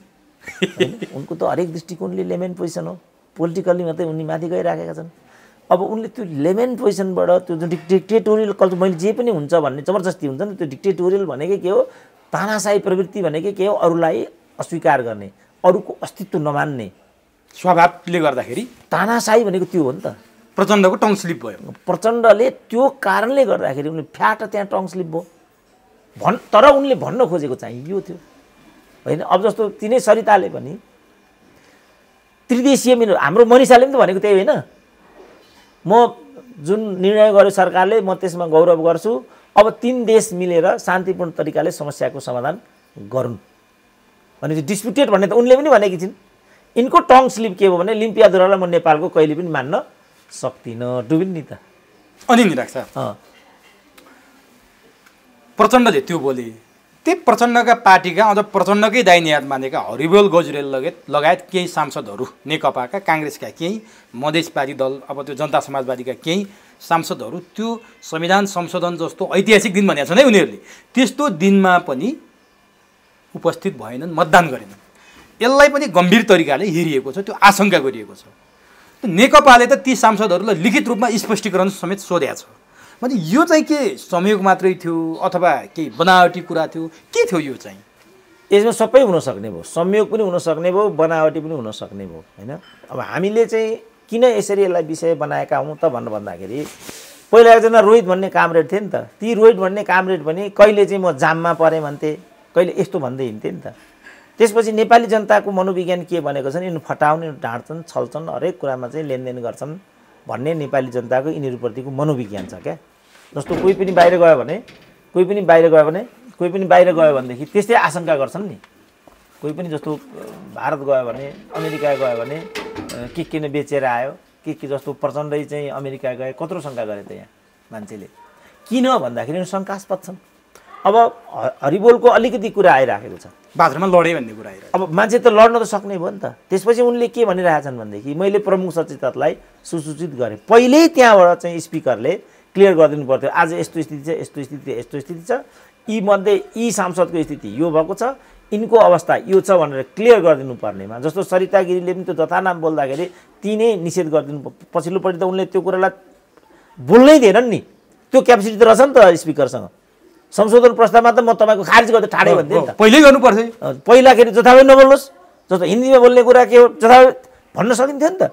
उनको त हरेक दृष्टिकोणले लेमेन पोजिसन हो। पोलिटिकल्ली मात्रै उनी माथि गइराखेका छन्। अब उनले त्यो लेमेन पोजिसनबाट त्यो जुन डिक्टेटोरियल कल्चर, मैले जे पनि हुन्छ भन्ने जबरजस्ती हुन्छ नि, त्यो डिक्टेटोरियल भनेकै के हो, तानाशाही प्रवृत्ति भनेकै के हो, अरूलाई अस्वीकार गर्ने, अरूको अस्तित्व नमान्ने स्वभावले गर्दाखेरि तानाशाही भनेको त्यो हो नि त। प्रचण्डको टङ स्लिप भयो। प्रचण्डले त्यो कारणले गर्दाखेरि उनले फ्याट त्यहाँ टङ स्लिप भयो तर उनले भन्न खोजेको चाहिँ यो थियो होइन। अब जस्तो तिनै सरिताले पनि त्रिदेशीय मिल, हाम्रो मनिषाले पनि त भनेको त्यही होइन, म जुन निर्णय गर्यो सरकारले म त्यसमा गौरव गर्छु। अब 3 देश मिलेर शान्तिपूर्ण तरिकाले समस्याको समाधान गरून् भने डिस्प्युटेड भन्ने त उनले पनि भनेकी छिन्। यिनको टङ स्लिप के हो भने लिम्पियादुरालाई म नेपालको कहिले पनि मान्न सक्दिनँ, डुबिन् नि त। अनि नि राख्छ प्रचण्डले त्यो बोले, त्यही प्रचण्डका पार्टीका अझ प्रचण्डकै दाहिने हात मानेका हरिबोल गजुरेल लगायत केही सांसदहरू, नेकपाका, काङ्ग्रेसका केही, मधेसवादी दल, अब त्यो जनता समाजवादीका केही सांसदहरू त्यो संविधान संशोधन जस्तो ऐतिहासिक दिन भनेका छन् है उनीहरूले, त्यस्तो दिनमा पनि उपस्थित भएनन्, मतदान गरेनन्। यसलाई पनि गम्भीर तरिकाले हेरिएको छ, त्यो आशंका गरिएको छ। नेकपाले त ती सांसदहरूलाई लिखित रूपमा स्पष्टीकरण समेत सोधेको छ। भने यो चाहिँ के संयोग मात्रै थियो अथवा केही बनावटी कुरा थियो, के थियो यो चाहिँ? यसमा सबै हुनसक्ने भयो, संयोग पनि हुनसक्ने भयो, बनावटी पनि हुनसक्ने भयो होइन। अब हामीले चाहिँ किन यसरी यसलाई विषय बनाएका हौँ त भन्दाखेरि, पहिला एकजना रोहित भन्ने कामरेड थिए नि त। ती रोहित भन्ने कामरेड पनि कहिले चाहिँ म जाममा परेँ भन्थे, कहिले यस्तो भन्दै हिँड्थे नि त। त्यसपछि नेपाली जनताको मनोविज्ञान के भनेको छ नि, यिनीहरू फटाउने, ढाँट्छन्, छल्छन्, हरेक कुरामा चाहिँ लेनदेन गर्छन् भन्ने नेपाली जनताको यिनीहरूप्रतिको मनोविज्ञान छ क्या। जस्तो कोही पनि बाहिर गयो भनेदेखि त्यस्तै आशंका गर्छन् नि। कोही पनि जस्तो भारत गयो भने, अमेरिका गयो भने के किन बेचेर आयो, के जस्तो प्रचण्डै चाहिँ अमेरिका गए, कत्रो शङ्का गरे त यहाँ मान्छेले। किन भन्दाखेरि शङ्कास्पद छन्। अब हरिबोलको अलिकति कुरा आइराखेको छ, बाथरुममा लडे भन्ने कुरा आइरहेको। अब मान्छे त लड्न त सक्ने भयो नि त। त्यसपछि उनले के भनिरहेछन् भनेदेखि, मैले प्रमुख सचेतकलाई सूचित गरेँ, पहिल्यै त्यहाँबाट चाहिँ स्पिकरले क्लियर गरिदिनु पर्थ्यो, आज यस्तो स्थिति छ, यस्तो स्थिति छ, यी मध्ये यी सांसदको स्थिति यो भएको छ, यिनको अवस्था यो छ भनेर क्लियर गरिदिनु पर्नेमा। जस्तो सरिता गिरीले पनि त्यो जथानाम बोल्दाखेरि तिनै निषेध गरिदिनु। पछिल्लोपट्टि त उनले त्यो कुरालाई बोल्नै दिएनन् नि, त्यो क्यापेसिटी त रहेछ नि त स्पिकरसँग। संशोधन प्रस्तावमा त म तपाईँको खारिज गर्दै ठाडै भन्थेँ नि त, पहिल्यै गर्नु पर्थ्यो। पहिलाखेरि जथाभावी नबोल्नुहोस्, जस्तो हिन्दीमा बोल्ने कुरा के हो जथाभावी भन्न सकिन्थ्यो नि त।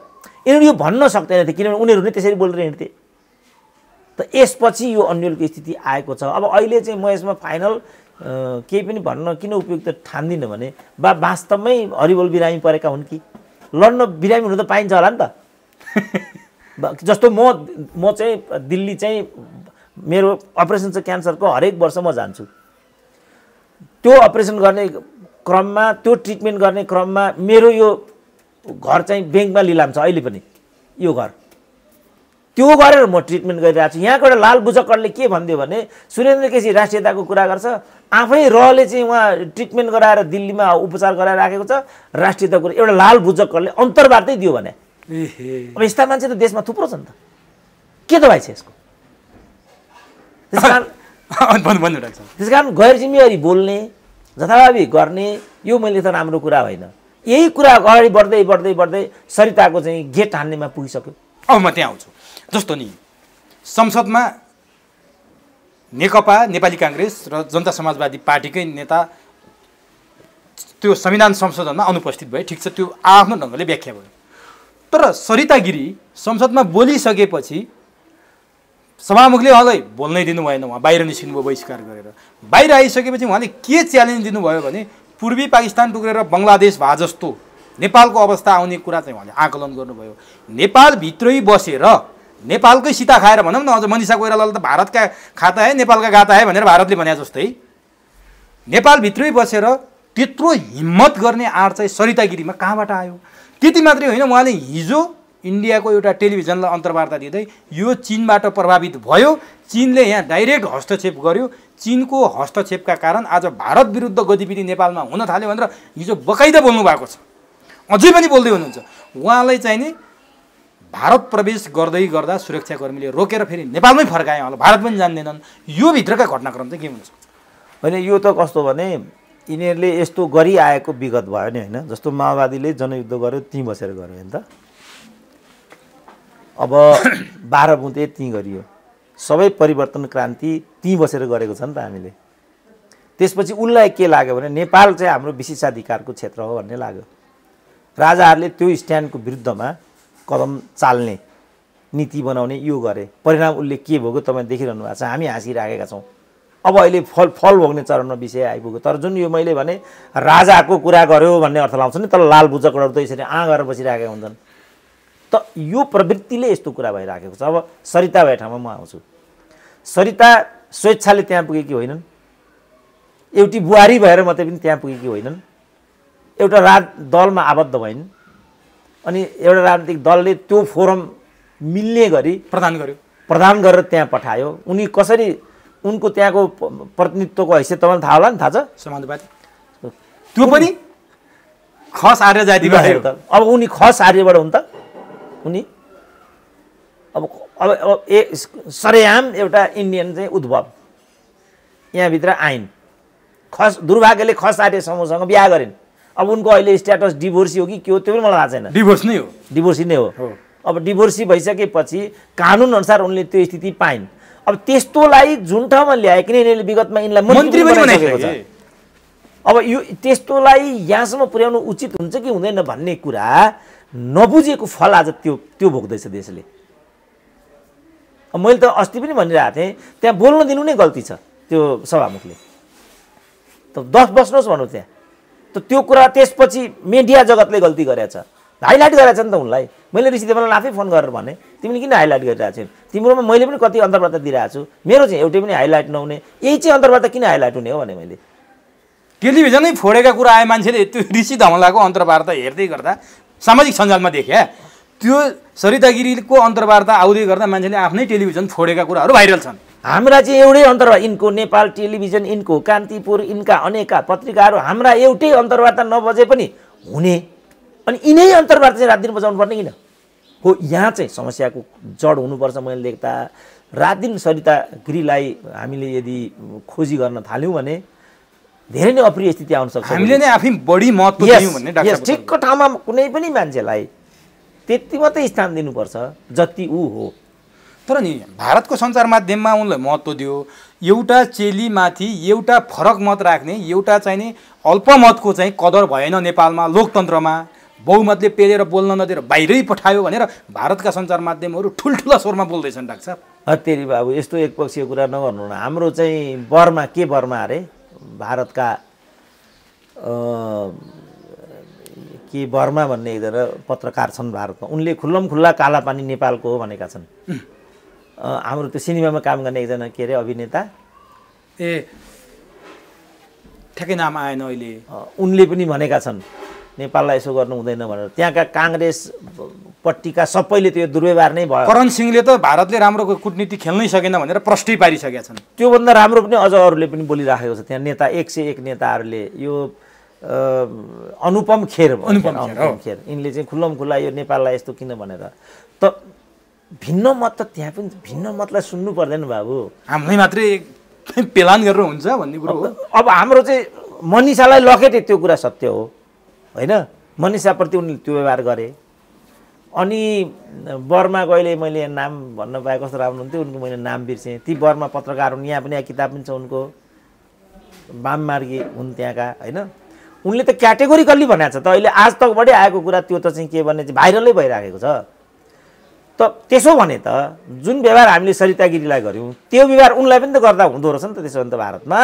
यिनीहरू यो भन्न सक्दैन थियो, किनभने उनीहरू नै त्यसरी बोलेर हिँड्थे। त यसपछि यो अन्यलको स्थिति आएको छ। अब अहिले चाहिँ म यसमा फाइनल केही पनि भन्न किन उपयुक्त ठान्दिनँ भने, वास्तवमै हरिबोल बिरामी परेका हुन् कि, लड्न बिरामी हुनु त पाइन्छ होला नि त। जस्तो म चाहिँ दिल्ली चाहिँ मेरो अपरेसन छ क्यान्सरको, हरेक वर्ष म जान्छु। त्यो अपरेसन गर्ने क्रममा, त्यो ट्रिटमेन्ट गर्ने क्रममा मेरो यो घर चाहिँ ब्याङ्कमा लिलाम छ अहिले पनि। यो घर त्यो गरेर म ट्रिटमेन्ट गरिरहेको छु। यहाँको एउटा लाल बुझक्करले के भनिदियो भने, सुरेन्द्र केसी राष्ट्रियताको कुरा गर्छ, आफै रहले चाहिँ उहाँ ट्रिटमेन्ट गराएर दिल्लीमा उपचार गराएर राखेको छ, राष्ट्रियताको एउटा लाल बुझक्करले अन्तर्वार्तै दियो भने। अब यस्ता मान्छे त देशमा थुप्रो छन् त, के दबाई छ यसको? त्यसकारण गैर जिम्मेवारी बोल्ने, जथाभावी गर्ने, यो मैले त राम्रो कुरा होइन। यही कुरा अगाडि बढ्दै सरिताको चाहिँ गेट हान्नेमा पुगिसक्यो। अब म त्यहाँ आउँछु। जस्तो नि संसदमा नेकपा, नेपाली काङ्ग्रेस र जनता समाजवादी पार्टीकै नेता त्यो संविधान संशोधनमा अनुपस्थित भए, ठिक छ, त्यो आफ्नो ढङ्गले व्याख्या भयो। तर सरिता गिरी संसदमा बोलिसकेपछि सभामुखले उहाँलाई बोल्नै दिनु भएन, उहाँ बाहिर निस्किनुभयो बहिष्कार गरेर। बाहिर आइसकेपछि उहाँले के च्यालेन्ज दिनुभयो भने पूर्वी पाकिस्तान टुक्रेर बङ्गलादेश भए जस्तो नेपालको अवस्था आउने कुरा चाहिँ उहाँले आकलन गर्नुभयो। नेपालभित्रै बसेर नेपालकै सीता खाएर भनौँ न, अझ मनिषा कोइरालाले त भारतका खाता है नेपालका गाता है भनेर भारतले भने जस्तै नेपालभित्रै बसेर त्यत्रो हिम्मत गर्ने आँट चाहिँ सरिता गिरीमा कहाँबाट आयो? त्यति मात्रै होइन, उहाँले हिजो इन्डियाको एउटा टेलिभिजनलाई अन्तर्वार्ता दिँदै यो चीनबाट प्रभावित भयो, चीनले यहाँ डाइरेक्ट हस्तक्षेप गर्यो, चीनको हस्तक्षेपका कारण आज भारत विरुद्ध गतिविधि नेपालमा हुन थाल्यो भनेर हिजो बकाइदा बोल्नु भएको छ। अझै पनि बोल्दै हुनुहुन्छ। उहाँलाई चाहिँ नि भारत प्रवेश गर्दै गर्दा सुरक्षाकर्मीले रोकेर फेरि नेपालमै फर्काए, उहाँलाई भारत पनि जान्दैनन्। यो भित्रका घटनाक्रम चाहिँ के हुन्छ? होइन, यो त कस्तो भने यिनीहरूले यस्तो गरिआएको विगत भयो नि होइन। जस्तो माओवादीले जनयुद्ध गर्यो, त्यहीँ बसेर गर्यो होइन त। अब 12 बुँदे त्यहीँ गरियो, सबै परिवर्तन क्रान्ति त्यहीँ बसेर गरेको छ नि त हामीले। त्यसपछि उसलाई के लाग्यो भने नेपाल चाहिँ हाम्रो विशेषाधिकारको क्षेत्र हो भन्ने लाग्यो। राजाहरूले त्यो स्ट्यान्डको विरुद्धमा कदम चाल्ने, नीति बनाउने यो गरे। परिणाम उसले के भोग्यो तपाईँ देखिरहनु भएको छ। हामी हाँसिराखेका छौँ। अब अहिले फल भोग्ने चरणमा विषय आइपुग्यो। तर जुन यो मैले भने राजाको कुरा गर्यो भन्ने अर्थ लाउँछ नि, तर लाल बुझकहरू त यसरी गरेर बसिरहेका हुन्छन्। त यो प्रवृत्तिले यस्तो कुरा भइराखेको छ। अब सरिता भए ठाउँमा म आउँछु। सरिता स्वेच्छाले त्यहाँ पुगेकी होइनन्, एउटी बुहारी भएर मात्रै पनि त्यहाँ पुगेकी होइनन्। एउटा दलमा आबद्ध भइन् अनि एउटा राजनीतिक दलले त्यो फोरम मिल्ने गरी प्रदान गरेर त्यहाँ पठायो। उनी कसरी उनको त्यहाँको प्रतिनिधित्वको हैसियत तपाईँलाई थाहा होला नि, थाहा छ? समाजवादी त्यो पनि खस आर्य जातिबाट हो त। अब उनी खस आर्यबाट हुन् त उनी। अब अब सरेआम एउटा इन्डियन चाहिँ उद्भव, यहाँभित्र आइन्। खस दुर्भाग्यले खस आर्य समूहसँग बिहा गरिन्। अब उनको अहिले स्ट्याटस डिभोर्सी हो कि के हो त्यो पनि मलाई थाहा छैन। डिभोर्स नै हो, डिभोर्सी नै हो। अब डिभोर्सी भइसकेपछि कानुन अनुसार उनले त्यो स्थिति पाइन्। अब त्यस्तोलाई जुन ठाउँमा ल्याए किन यिनीहरूले विगतमा यिनलाई मन्त्री बनाइसकेको छ। अब यो त्यस्तोलाई यहाँसम्म पुर्याउनु उचित हुन्छ कि हुँदैन भन्ने कुरा नबुझेको फल आज त्यो भोग्दैछ देशले। अब मैले त अस्ति पनि भनिरहेको थिएँ, त्यहाँ बोल्न दिनु नै गल्ती छ त्यो सभामुखले। त बस्नुहोस् भनौँ त्यहाँ। त त्यो कुरा त्यसपछि मिडिया जगतले गल्ती गरेछ, हाइलाइट गरेछ नि त उनलाई। मैले ऋषिदेवलाई आफै फोन गरेर भने तिमीले किन हाइलाइट गरिरहेको छौ? तिम्रोमा मैले पनि कति अन्तर्वार्ता दिइरहेको छु, मेरो चाहिँ एउटै पनि हाइलाइट नहुने, यही चाहिँ अन्तर्वार्ता किन हाइलाइट हुने हो भने मैले टेलिभिजनै फोडेका कुरा आए। मान्छेले त्यो ऋषि धमलाको अन्तर्वार्ता हेर्दै गर्दा सामाजिक सञ्जालमा देखे, त्यो सरिता गिरीको अन्तर्वार्ता आउँदै गर्दा मान्छेले आफ्नै टेलिभिजन फोडेका कुराहरू भाइरल छन्। हाम्रा चाहिँ एउटै अन्तर्वार्ता, यिनको नेपाल टेलिभिजन, यिनको कान्तिपुर, यिनका अनेका पत्रिकाहरू, हाम्रा एउटै अन्तर्वार्ता नबजे पनि हुने। अनि यिनै अन्तर्वार्ता चाहिँ रात दिन बजाउनु पर्ने किन हो? यहाँ चाहिँ समस्याको जड हुनुपर्छ। मैले देख्दा रात दिन सरिता गिरीलाई हामीले यदि खोजी गर्न थाल्यौँ भने धेरै नै अप्रिय स्थिति आउन सक्छ। हामीले नै आफै बढी महत्त्व दियौँ भन्ने डाक्टर साहब। ठिकको ठाउँमा कुनै पनि मान्छेलाई त्यति मात्रै स्थान दिनुपर्छ जति ऊ हो। तर नि भारतको सञ्चार माध्यममा उनलाई महत्त्व दियो। एउटा चेलीमाथि एउटा फरक मत राख्ने, एउटा चाहिँ नि अल्पमतको चाहिँ कदर भएन नेपालमा, लोकतन्त्रमा बहुमतले पेलेर बोल्न नदिएर बाहिरै पठायो भनेर भारतका सञ्चार माध्यमहरू ठुल्ठुला स्वरमा बोल्दैछन्। डाक्टर साहब हत्तेरी बाबु यस्तो एकपक्षीय कुरा नगर्नु न। हाम्रो चाहिँ बर्मा अरे भारतका के बर्मा भन्ने एकजना पत्रकार छन् भारतमा, उनले खुल्ला कालापानी नेपालको हो भनेका छन्। हाम्रो त्यो सिनेमामा काम गर्ने एकजना के अरे अभिनेता, ठ्याक्कै नाम आएन अहिले, उनले पनि भनेका छन् नेपाललाई यसो गर्नु हुँदैन भनेर। त्यहाँका काङ्ग्रेस पट्टिका सबैले त्यो दुर्व्यवहार नै भयो। करण सिंहले त भारतले राम्रो कूटनीति खेल्नै सकेन भनेर प्रष्टै पारिसकेका छन्। त्योभन्दा राम्रो पनि अझ अरूले पनि बोलिराखेको छ। त्यहाँ नेता 101 नेताहरूले यो अनुपम खेर यिनले चाहिँ खुल्ला यो नेपाललाई यस्तो किन भनेर। त भिन्न मत त त्यहाँ पनि भिन्न मतलाई सुन्नु पर्दैन बाबु, हामीलाई मात्रै पेलान गरेर हुन्छ भन्ने कुरो हो। अब हाम्रो चाहिँ मनिषालाई लखेटे त्यो कुरा सत्य हो होइन। मनिषाप्रति उनले त्यो व्यवहार गरे। अनि बर्माको अहिले मैले नाम भन्न पाए कस्तो राम्रो हुन्थ्यो, उनको मैले नाम बिर्सेँ। ती बर्मा पत्रकार हुन्, यहाँ पनि किताब पनि छ उनको, वाममार्गी हुन् त्यहाँका होइन। उनले त क्याटेगोरिकल्ली भनेको छ त। अहिले आज तकबाटै आएको कुरा त्यो त चाहिँ के भन्ने चाहिँ भाइरलै भइराखेको छ। त त त्यसो भने त जुन व्यवहार हामीले सरिता गिरीलाई गर्यौँ त्यो व्यवहार उनलाई पनि त गर्दा हुँदो रहेछ नि त त्यसो भने त भारतमा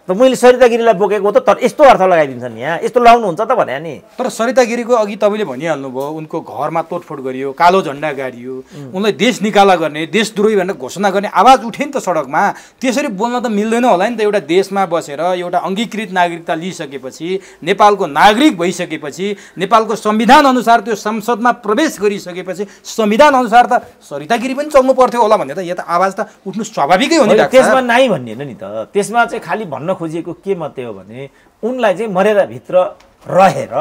त मैले सरिता गिरीलाई बोकेको त तर यस्तो अर्थ लगाइदिन्छन् यहाँ यस्तो लाउनुहुन्छ त भने नि तर सरिता गिरीको अघि तपाईँले भनिहाल्नुभयो उनको घरमा तोडफोड गरियो कालो झन्डा गाडियो उनलाई देश निकाला गर्ने देशद्रोही भनेर घोषणा गर्ने आवाज उठ्यो नि त सडकमा त्यसरी बोल्न त मिल्दैन होला नि त एउटा देशमा बसेर एउटा अङ्गीकृत नागरिकता लिइसकेपछि नेपालको नागरिक भइसकेपछि नेपालको संविधान अनुसार त्यो संसदमा प्रवेश गरिसकेपछि संविधान अनुसार त सरिता गिरी पनि चल्नु पर्थ्यो होला भन्ने त यहाँ त आवाज त उठ्नु स्वाभाविकै हो नि त्यसमा नाइ भनिएन नि त त्यसमा चाहिँ खालि भन्न खोजिएको के मात्रै हो भने उनलाई चाहिँ मर्यादाभित्र रहेर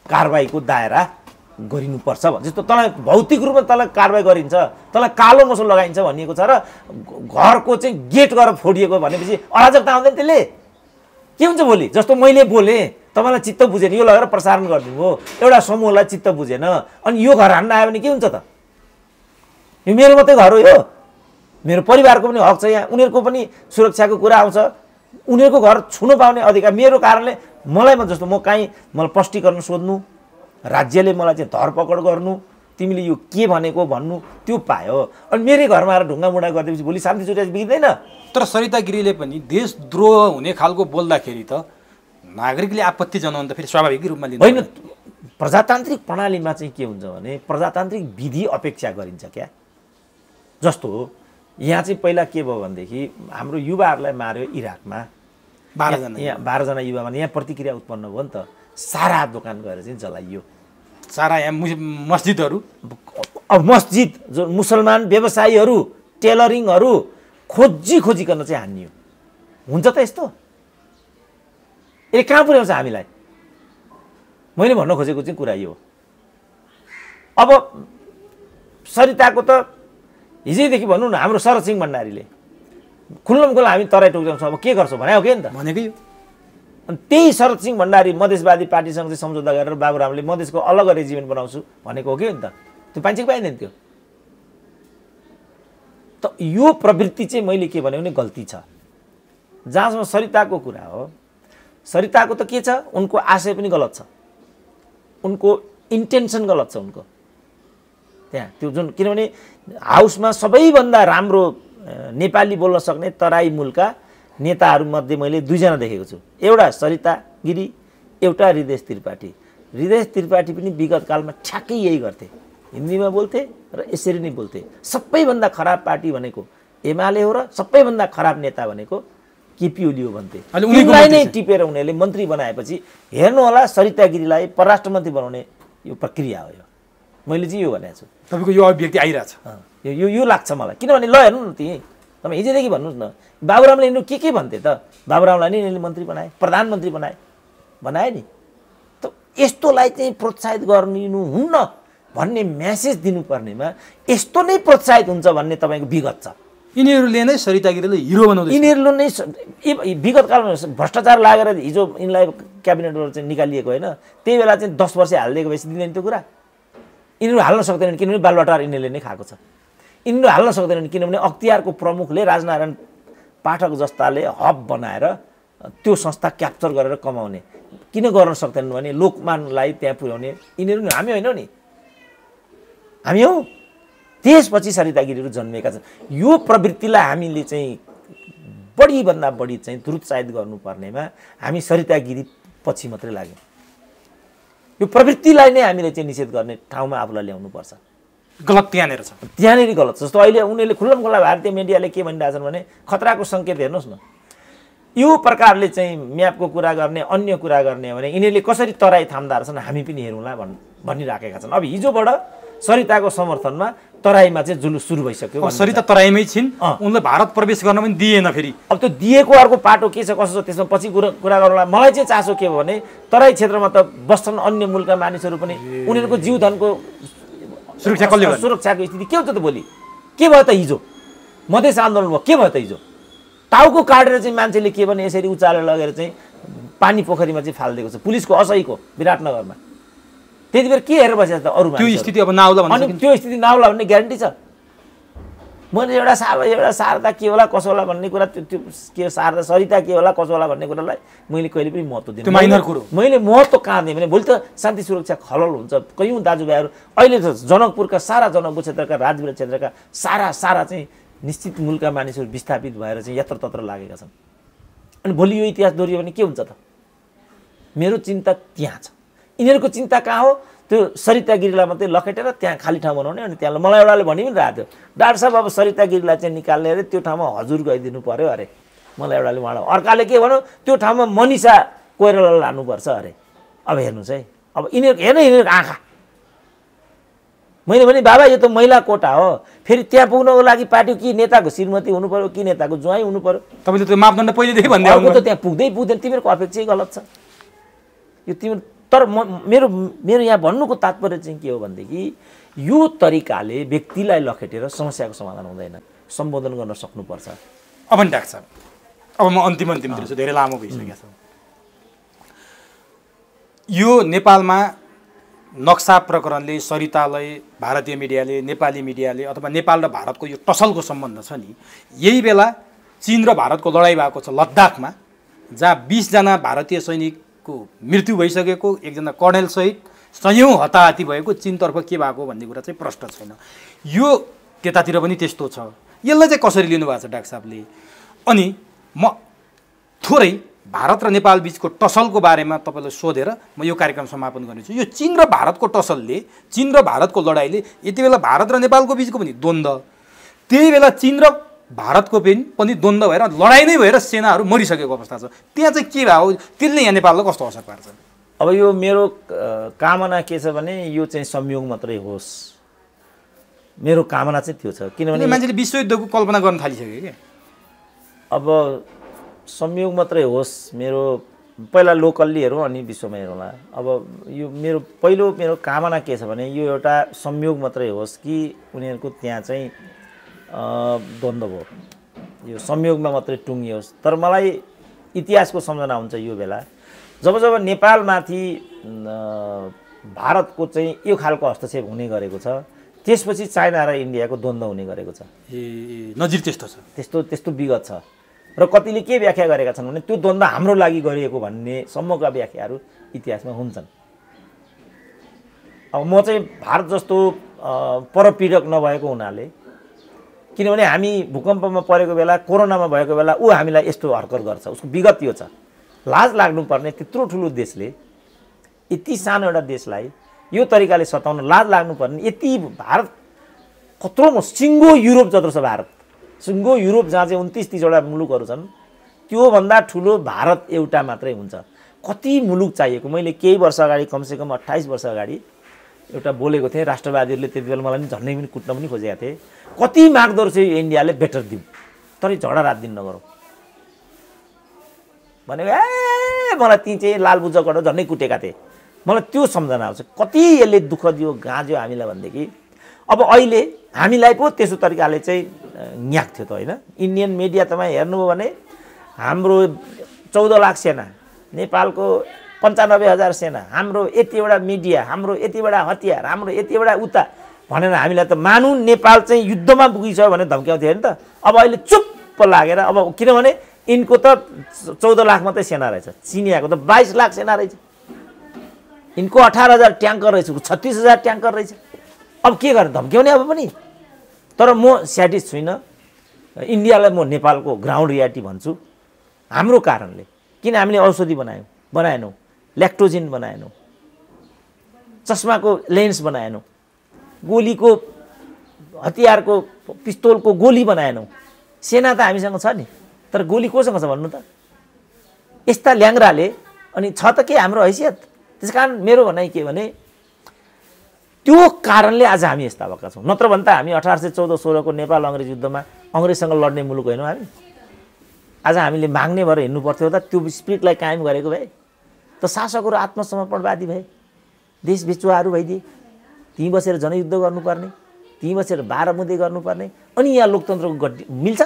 कारबाहीको दायरा गरिनुपर्छ भन्छ जस्तो तँलाई भौतिक रूपमा तँलाई कारबाही गरिन्छ तँलाई कालो मसो लगाइन्छ भनिएको छ र घरको चाहिँ गेट गरेर फोडिएको भनेपछि अराजकता आउँदैन त्यसले के हुन्छ भोलि जस्तो मैले बोलेँ तपाईँलाई चित्त बुझेन यो लगेर प्रसारण गरिदिनु हो एउटा समूहलाई चित्त बुझेन अनि यो घर हान्न आयो भने के हुन्छ त यो मेरो मात्रै घर हो यो मेरो परिवारको पनि हक छ यहाँ उनीहरूको पनि सुरक्षाको कुरा आउँछ उनीहरूको घर छुन पाउने अधिकार मेरो कारणले मलाई जस्तो म कहीँ मलाई स्पष्टीकरण सोध्नु राज्यले मलाई चाहिँ धरपकड गर्नु तिमीले यो के भनेको भन्नु त्यो पायो अनि मेरै घरमा आएर ढुङ्गामुढा गरिदिएपछि भोलि शान्ति चुरिया बिग्दैन तर सरिता गिरीले पनि देशद्रोह हुने खालको बोल्दाखेरि त नागरिकले आपत्ति जनाउनु त फेरि स्वाभाविक रूपमा लिन्छ होइन प्रजातान्त्रिक प्रणालीमा चाहिँ के हुन्छ भने प्रजातान्त्रिक विधि अपेक्षा गरिन्छ क्या जस्तो यहाँ चाहिँ पहिला के भयो भनेदेखि हाम्रो युवाहरूलाई मार्यो इराकमा 12जना युवामा यहाँ प्रतिक्रिया उत्पन्न भयो नि त सारा दोकान गएर चाहिँ जलाइयो सारा यहाँ मस्जिदहरू मस्जिद जो मुसलमान व्यवसायीहरू टेलरिङहरू खोजिकन चाहिँ हानियो हुन्छ त यस्तो यसले कहाँ पुर्याउँछ हामीलाई मैले भन्न खोजेको चाहिँ कुरा यो अब सरिताको त हिजैदेखि भनौँ न हाम्रो शरद सिंह भण्डारीले खुल्लमखुल्ला हामी तराई टोक्याउँछौँ अब के गर्छौँ भने हो के नि त भनेकै हो अनि त्यही शरद सिंह भण्डारी मधेसवादी पार्टीसँग चाहिँ सम्झौता गरेर बाबुरामले मधेसको अलग रेजिमेन्ट बनाउँछु भनेको हो कि नि त त्यो पाइन्छ कि पाइँदैन त्यो त यो प्रवृत्ति चाहिँ मैले के भने गल्ती छ जहाँसम्म सरिताको कुरा हो सरिताको त के छ उनको आशय पनि गलत छ उनको इन्टेन्सन गलत छ उनको त्यहाँ त्यो जुन किनभने हाउसमा सबैभन्दा राम्रो नेपाली बोल्न सक्ने तराई मूलका नेताहरूमध्ये मैले 2 जना देखेको छु एउटा सरिता गिरी एउटा हृदय त्रिपाठी पनि विगत कालमा ठ्याक्कै यही गर्थे हिन्दीमा बोल्थे र यसरी नै बोल्थे सबैभन्दा खराब पार्टी भनेको एमाले हो र सबैभन्दा खराब नेता भनेको केपी ओली हो भन्थे उनीलाई नै टिपेर उनीहरूले मन्त्री बनाएपछि हेर्नु होला सरिता गिरीलाई परराष्ट्र मन्त्री बनाउने यो प्रक्रिया हो यो मैले चाहिँ यो भनेको छु तपाईँको यो अभिव्यक्ति आइरहेछ यो लाग्छ मलाई किनभने ल हेर्नु न त्यही तपाईँ हिजोदेखि भन्नुहोस् न बाबुरामले यिनीहरू के भन्थे त बाबुरामलाई नै यिनीहरूले मन्त्री बनाए प्रधानमन्त्री बनाए नि त यस्तोलाई चाहिँ प्रोत्साहित गर्नु हुन्न भन्ने म्यासेज दिनुपर्नेमा यस्तो नै प्रोत्साहित हुन्छ भन्ने तपाईँको विगत छ यिनीहरूले नै सरिता गिरीले हिरो बनाउँदै यिनीहरूले नै विगत कालमा भ्रष्टाचार लागेर हिजो यिनलाई क्याबिनेटबाट चाहिँ निकालिएको होइन त्यही बेला चाहिँ 10 वर्ष हालिदिएको भएपछि दिँदैन त्यो कुरा यिनीहरू हाल्न सक्दैनन् किनभने बालबाटार यिनीहरूले नै खाएको छ यिनीहरू हाल्न सक्दैनन् किनभने अख्तियारको प्रमुखले राजनारायण पाठक जस्ताले हब बनाएर त्यो संस्था क्याप्चर गरेर कमाउने किन गर्न सक्दैनन् भने लोकमानलाई त्यहाँ पुर्याउने यिनीहरू हामी होइन नि हामी हौ त्यसपछि सरिता गिरीहरू जन्मेका छन् यो प्रवृत्तिलाई हामीले चाहिँ बढीभन्दा बढी चाहिँ दुरुत्साहित गर्नुपर्नेमा हामी सरिता गिरी पछि मात्रै लाग्यौँ यो प्रवृत्तिलाई नै हामीले चाहिँ निषेध गर्ने ठाउँमा आफूलाई ल्याउनुपर्छ गलत त्यहाँनिर छ त्यहाँनिर गलत छ जस्तो अहिले उनीहरूले खुल्लमखुल्ला भारतीय मिडियाले के भनिरहेछन् भने खतराको सङ्केत हेर्नुहोस् न यो प्रकारले चाहिँ म्यापको कुरा गर्ने अन्य कुरा गर्ने भने यिनीहरूले कसरी तराई थाम्दा रहेछन् हामी पनि हेरौँला भनिराखेका छन् अब हिजोबाट सरिताको समर्थनमा तराईमा चाहिँ जुलुस सुरु भइसक्यो सरिता तराईमै छिन् उनलाई भारत प्रवेश गर्न पनि दिएन फेरि अब त्यो दिएको अर्को पाटो के छ कसो छ त्यसमा पछि कुरा गरौँला मलाई चाहिँ चासो के भयो भने तराई क्षेत्रमा त बस्छन् अन्य मुलका मानिसहरू पनि उनीहरूको जीवधनको सुरक्षाको स्थिति के हुन्छ त भोलि के भयो त हिजो मधेस आन्दोलन भयो के भयो त हिजो टाउको काटेर चाहिँ मान्छेले के भने यसरी उचालेर लगेर चाहिँ पानी पोखरीमा चाहिँ फालिदिएको छ पुलिसको असहीको विराटनगरमा त्यति बेर के हेरेर बसेको छ त अरू त्यो स्थिति अब नआउला अनि त्यो स्थिति नआउला भन्ने ग्यारेन्टी छ मैले एउटा शारदा के होला कसो होला भन्ने कुरा त्यो के शारदा सरिता के होला कसो होला भन्ने कुरालाई मैले कहिले पनि महत्त्व दिन्छु। त्यो माइनर कुरो मैले महत्त्व कहाँ दिएँ भने भोलि त शान्ति सुरक्षा खलल हुन्छ। कयौँ दाजुभाइहरू अहिले त जनकपुरका सारा जनकपुर क्षेत्रका राजवीर क्षेत्रका सारा चाहिँ निश्चित मूलका मानिसहरू विस्थापित भएर चाहिँ यत्रतत्र लागेका छन्। अनि भोलि यो इतिहास दोहोरियो भने के हुन्छ त? मेरो चिन्ता त्यहाँ छ। यिनीहरूको चिन्ता कहाँ हो? त्यो सरिता गिरीलाई मात्रै लखेटेर त्यहाँ खाली ठाउँ बनाउने। अनि त्यहाँ मलाई एउटाले भनि पनि रहेको थियो, डाक्टर साहब अब सरिता गिरीलाई चाहिँ निकाल्ने अरे, त्यो ठाउँमा हजुर गइदिनु पर्यो अरे। मलाई एउटाले उहाँलाई, अर्काले के भन्यो त्यो ठाउँमा मनिषा कोइरालालाई लानुपर्छ अरे। अब हेर्नुहोस् है, अब यिनीहरूको आँखा। मैले भने बाबा यो त महिला कोटा हो, फेरि त्यहाँ पुग्नको लागि पार्टी कि नेताको श्रीमती हुनु पर्यो कि नेताको ज्वाइँ हुनु पर्यो। तपाईँले त्यो मापदण्ड पहिलेदेखि भन्दै आउनु त त्यहाँ पुग्दैन। तिमीहरूको अपेक्षै गलत छ यो तिम्रो। तर मेरो यहाँ भन्नुको तात्पर्य चाहिँ के हो भनेदेखि यो तरिकाले व्यक्तिलाई लखेटेर समस्याको समाधान हुँदैन, सम्बोधन गर्न सक्नुपर्छ। अब नि डाक्टर साहब, अब म अन्तिमतिर छु, धेरै लामो भइसकेको छ। यो नेपालमा नक्सा प्रकरणले, सरितालाई भारतीय मिडियाले, नेपाली मिडियाले अथवा नेपाल र भारतको यो टसलको सम्बन्ध छ नि, यही बेला चीन र भारतको लडाइँ भएको छ लद्दाखमा, जहाँ 20 जना भारतीय सैनिकको मृत्यु भइसकेको, एकजना कर्णेल सहित सयौँ हताहती भएको, चीनतर्फ के भएको भन्ने कुरा चाहिँ प्रश्न छैन। यो त्यतातिर पनि त्यस्तो छ। यसलाई चाहिँ कसरी लिनुभएको छ डाक्टर साहबले? अनि म थोरै भारत र नेपाल बिचको टसलको बारेमा तपाईँलाई सोधेर म यो कार्यक्रम समापन गर्नेछु। यो चीन र भारतको टसलले, चीन र भारतको लडाइँले यति बेला भारत र नेपालको बिचको पनि द्वन्द्व, त्यही बेला चीन र भारतको पनि द्वन्द्व भएर लडाइँ नै भएर सेनाहरू मरिसकेको अवस्था छ। त्यहाँ चाहिँ के भयो? त्यसले यहाँ नेपाललाई कस्तो असर पार्छ? अब यो मेरो कामना के छ भने यो चाहिँ संयोग मात्रै होस्। मेरो कामना चाहिँ त्यो छ, किनभने मान्छेले विश्वयुद्धको कल्पना गर्न थालिसक्यो क्या। अब संयोग मात्रै होस्। मेरो पहिला लोकल्ली हेरौँ अनि विश्वमा हेरौँला। अब यो मेरो कामना के छ भने यो एउटा संयोग मात्रै होस् कि उनीहरूको त्यहाँ चाहिँ द्वन्द्व भयो, यो संयोगमा मात्रै टुङ्गियोस्। तर मलाई इतिहासको सम्झना हुन्छ यो बेला जब नेपालमाथि भारतको चाहिँ यो खालको हस्तक्षेप हुने गरेको छ, त्यसपछि चाइना र इन्डियाको द्वन्द्व हुने गरेको छ। नजिर त्यस्तो छ, त्यस्तो विगत छ। र कतिले के व्याख्या गरेका छन् भने त्यो द्वन्द्व हाम्रो लागि गरिएको भन्ने सम्मका व्याख्याहरू इतिहासमा हुन्छन्। अब म चाहिँ भारत जस्तो परपीडक नभएको हुनाले, किनभने हामी भूकम्पमा परेको बेला, कोरोनामा भएको बेला ऊ हामीलाई यस्तो हरकत गर्छ, उसको विगत यो छ। लाज लाग्नुपर्ने त्यत्रो ठुलो देशले, यति सानो एउटा देशलाई यो तरिकाले सताउन लाज लाग्नुपर्ने। यति भारत कत्रो सिङ्गो युरोप जत्रो छ भारत, सिङ्गो युरोप जहाँ चाहिँ 29-30वटा मुलुकहरू छन्, त्योभन्दा ठुलो भारत एउटा मात्रै हुन्छ। कति मुलुक चाहिएको? मैले केही वर्ष अगाडि, कमसेकम 28 वर्ष अगाडि एउटा बोलेको थिएँ। राष्ट्रवादीहरूले त्यति बेला मलाई झन्डै पनि कुट्न पनि खोजेका थिए। कति माग्दो रहेछ इन्डियाले बेटर दिउँ, तर झगडा रात दिन नगरौँ भनेको। मलाई ती चाहिँ लाल बुझ्जाबाट झन्डै कुटेका थिए। मलाई त्यो सम्झना आउँछ कति यसले दुःख दियो, गाँज्यो हामीलाई भनेदेखि। अब अहिले हामीलाई पो त्यसो तरिकाले चाहिँ न्याक थियो त होइन। इन्डियन मिडिया तपाईँ हेर्नुभयो भने हाम्रो 14 लाख सेना, नेपालको 95,000 सेना, हाम्रो यतिवटा मिडिया, हाम्रो यतिवटा हतियार, हाम्रो यतिवटा उता भनेर हामीलाई त मानु नेपाल चाहिँ युद्धमा पुगिछ भनेर धम्क्याउँथ्यो होइन त। अब अहिले चुप्प लागेर, अब किनभने यिनको त 14 लाख मात्रै सेना रहेछ, चिनियाको त 22 लाख सेना रहेछ, यिनको 18,000 ट्याङ्कर रहेछ, 36,000 ट्याङ्कर रहेछ। अब के गर्ने? धम्क्याउने अब पनि। तर म स्याटिस छुइनँ। इन्डियालाई म नेपालको ग्राउन्ड रियालिटी भन्छु हाम्रो कारणले। किन हामीले औषधि बनाएनौँ, ल्याक्टोजिन बनाएनौँ, चस्माको लेन्स बनाएनौँ, गोलीको हतियारको पिस्तोलको गोली बनाएनौँ। सेना त हामीसँग छ नि, तर गोली कोसँग छ भन्नु त? यस्ता ल्याङ्ग्राले। अनि छ त के हाम्रो हैसियत? त्यसकारण मेरो भनाइ के भने त्यो कारणले आज हामी यस्ता भएका छौँ। नत्र भने त हामी 1814-16 को नेपाल अङ्ग्रेज युद्धमा अङ्ग्रेजसँग लड्ने मुलुक होइनौँ हामी। आज हामीले माग्ने भएर हिँड्नु पर्थ्यो त त्यो स्पिरिटलाई कायम गरेको भए त शासकहरू आत्मसमर्पणवादी भए, देश बेचुवाहरू भइदिए। त्यहीँ बसेर जनयुद्ध गर्नुपर्ने, त्यहीँ बसेर 12 मुदे गर्नुपर्ने। अनि यहाँ लोकतन्त्रको गड्डी मिल्छ?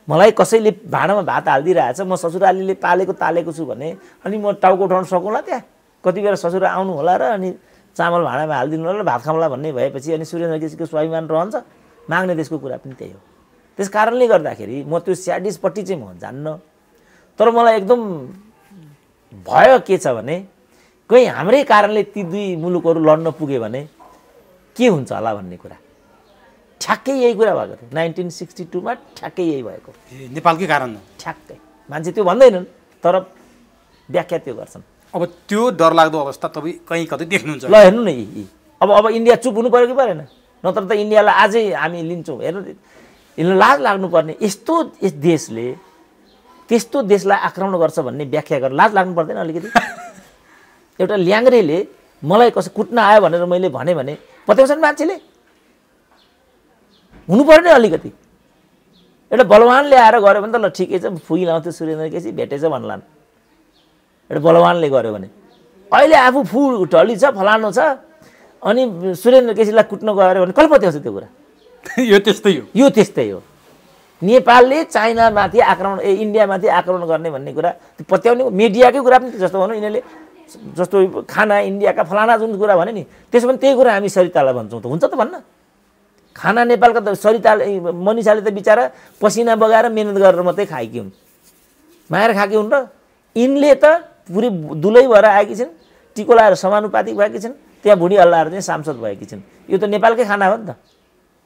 मलाई कसैले भाँडामा भात हालिदिइरहेछ, म ससुरालीले पालेको तालेको छु भने अनि म टाउको उठाउन सकौँला? त्यहाँ कति बेला ससुरा आउनु होला र अनि चामल भाँडामा हालिदिनु होला र भात खाउँला भन्ने भएपछि अनि सूर्यनगरको स्वाभिमान रहन्छ? माग्ने देशको कुरा पनि त्यही हो। त्यस कारणले गर्दाखेरि म त्यो स्याडिसपट्टि चाहिँ म जान्न। तर मलाई एकदम भय के छ भने कहीँ हाम्रै कारणले ती दुई मुलुकहरू लड्न पुग्यो भने के हुन्छ होला भन्ने कुरा। ठ्याक्कै यही कुरा भएको थियो 1962 मा, ठ्याक्कै यही भएको। नेपालकै कारण ठ्याक्कै मान्छे त्यो भन्दैनन् तर व्याख्या त्यो गर्छन्। अब त्यो डरलाग्दो अवस्था तपाईँ कहीँ कतै देख्नुहुन्छ? ल हेर्नु न अब इन्डिया चुप हुनु पर्यो कि परेन? नत्र त इन्डियालाई आजै हामी लिन्छौँ। हेर्नु यसलाई लाज लाग्नुपर्ने, यस्तो देशले त्यस्तो देशलाई आक्रमण गर्छ भन्ने व्याख्या गरेर लाज लाग्नु पर्दैन अलिकति? एउटा ल्याङ्ग्रेले मलाई कसै कुट्न आयो भनेर मैले भने पत्याउँछन् मान्छेले? हुनु पर्ने अलिकति। एउटा बलवानले आएर गऱ्यो भने त ल ठिकै छ, फुई लाउँथ्यो सुरेन्द्र केसी भेटेछ भन्लान्। एउटा बलवानले गर्यो भने अहिले आफू ढली छ, फलानु छ, अनि सुरेन्द्र केसीलाई कुट्न गयो भने कसले पत्याउँछ त्यो कुरा? यो त्यस्तै हो। नेपालले चाइनामाथि आक्रमण इन्डियामाथि आक्रमण गर्ने भन्ने कुरा पत्याउने मिडियाकै कुरा पनि जस्तो भनौँ यिनीहरूले जस्तो खाना इन्डियाका फलाना जुन कुरा भने नि त्यसो भने त्यही कुरा हामी सरितालाई भन्छौँ त हुन्छ त भन्न? खाना नेपालका त सरिता मनिषाले त बिचरा पसिना बगाएर मेहनत गरेर मात्रै खाएकी हुन्, माएर खाएकी हुन् र यिनले त पुरै दुलै भएर आएकी छिन्, टिको लाएर समानुपातिक भएकी छिन्, त्यहाँ भुँडी हल्लाएर चाहिँ सांसद भएकी छिन्। यो त नेपालकै खाना हो नि त,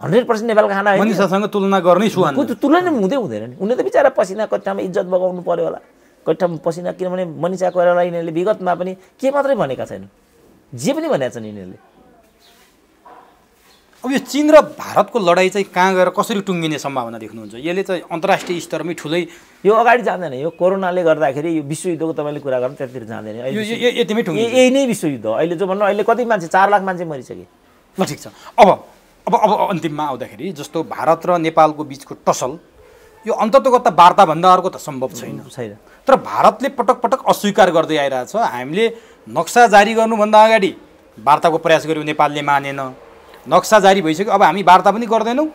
100% नेपालको खाना हो। मनिषासँग तुलना गर्नै सुहान तुलना नै हुँदैन नि। उनले त बिचरा पसिना कट्ठामा इज्जत बगाउनु पर्यो होला, कट्ठामा पसिना, किनभने मनिषा कोइराला यिनीहरूले विगतमा पनि के मात्रै भनेका छैनन्, जे पनि भनेका छन् यिनीहरूले। अब यो चीन र भारतको लडाइँ चाहिँ कहाँ गएर कसरी टुङ्गिने सम्भावना देख्नुहुन्छ? यसले चाहिँ अन्तर्राष्ट्रिय स्तरमै ठुलै यो अगाडि जाँदैन। यो कोरोनाले गर्दाखेरि यो विश्वयुद्धको तपाईँले कुरा गर्नु त्यतिर जाँदैन। यतिमै टुङ्गिन्छ। यही नै विश्वयुद्ध हो अहिले जो भन्नु। अहिले कति मान्छे 4 लाख मान्छे मरिसके। ल ठिक छ। अब अन्तिममा आउँदाखेरि जस्तो भारत र नेपालको बिचको टसल यो अन्ततोगत वार्ताभन्दा अर्को त सम्भव छैन। तर भारतले पटक पटक अस्वीकार गर्दै आइरहेछ। हामीले नक्सा जारी गर्नुभन्दा अगाडि वार्ताको प्रयास गर्यौँ, नेपालले मानेन। नक्सा जारी भइसक्यो, अब हामी वार्ता पनि गर्दैनौँ।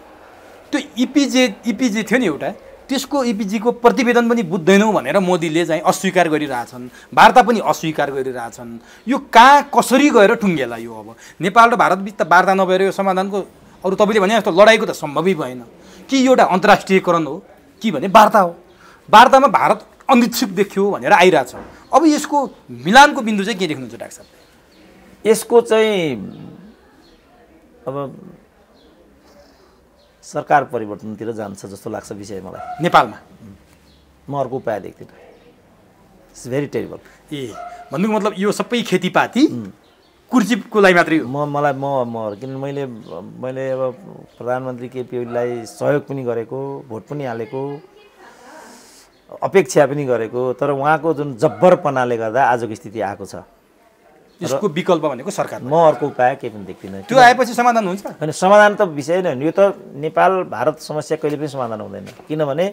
त्यो इपिजे थियो नि एउटा, त्यसको इपिजीको प्रतिवेदन पनि बुझ्दैनौँ भनेर मोदीले चाहिँ अस्वीकार गरिरहेछन्, वार्ता पनि अस्वीकार गरिरहेछन्। यो कहाँ कसरी गएर टुङ्गेला यो? अब नेपाल र भारत बिच त वार्ता नभएर यो समाधानको अरू तपाईँले भने जस्तो लडाइँको त सम्भवै भएन। कि एउटा अन्तर्राष्ट्रियकरण हो कि भने वार्ता हो? वार्तामा भारत अनिच्छुक देखियो भनेर आइरहेछ। अब यसको मिलानको बिन्दु चाहिँ के देख्नुहुन्छ डाक्टर साहब? यसको चाहिँ अब सरकार परिवर्तनतिर जान्छ जस्तो लाग्छ विषय मलाई। नेपालमा म अर्को उपाय देख्दिनँ। It's very terrible. भन्नुको मतलब यो सबै खेतीपाती कुर्चीको लागि मात्रै हो? किन मैले अब प्रधानमन्त्री केपी ओलीलाई सहयोग पनि गरेको, भोट पनि हालेको, अपेक्षा पनि गरेको, तर उहाँको जुन जब्बरपनाले गर्दा आजको स्थिति आएको छ। यसको विकल्प भनेको सरकार। म अर्को उपाय केही पनि देख्दिनँ। त्यो आएपछि समाधान हुन्छ? होइन, समाधान त विषय नै हो। यो त नेपाल भारत समस्या कहिले पनि समाधान हुँदैन, किनभने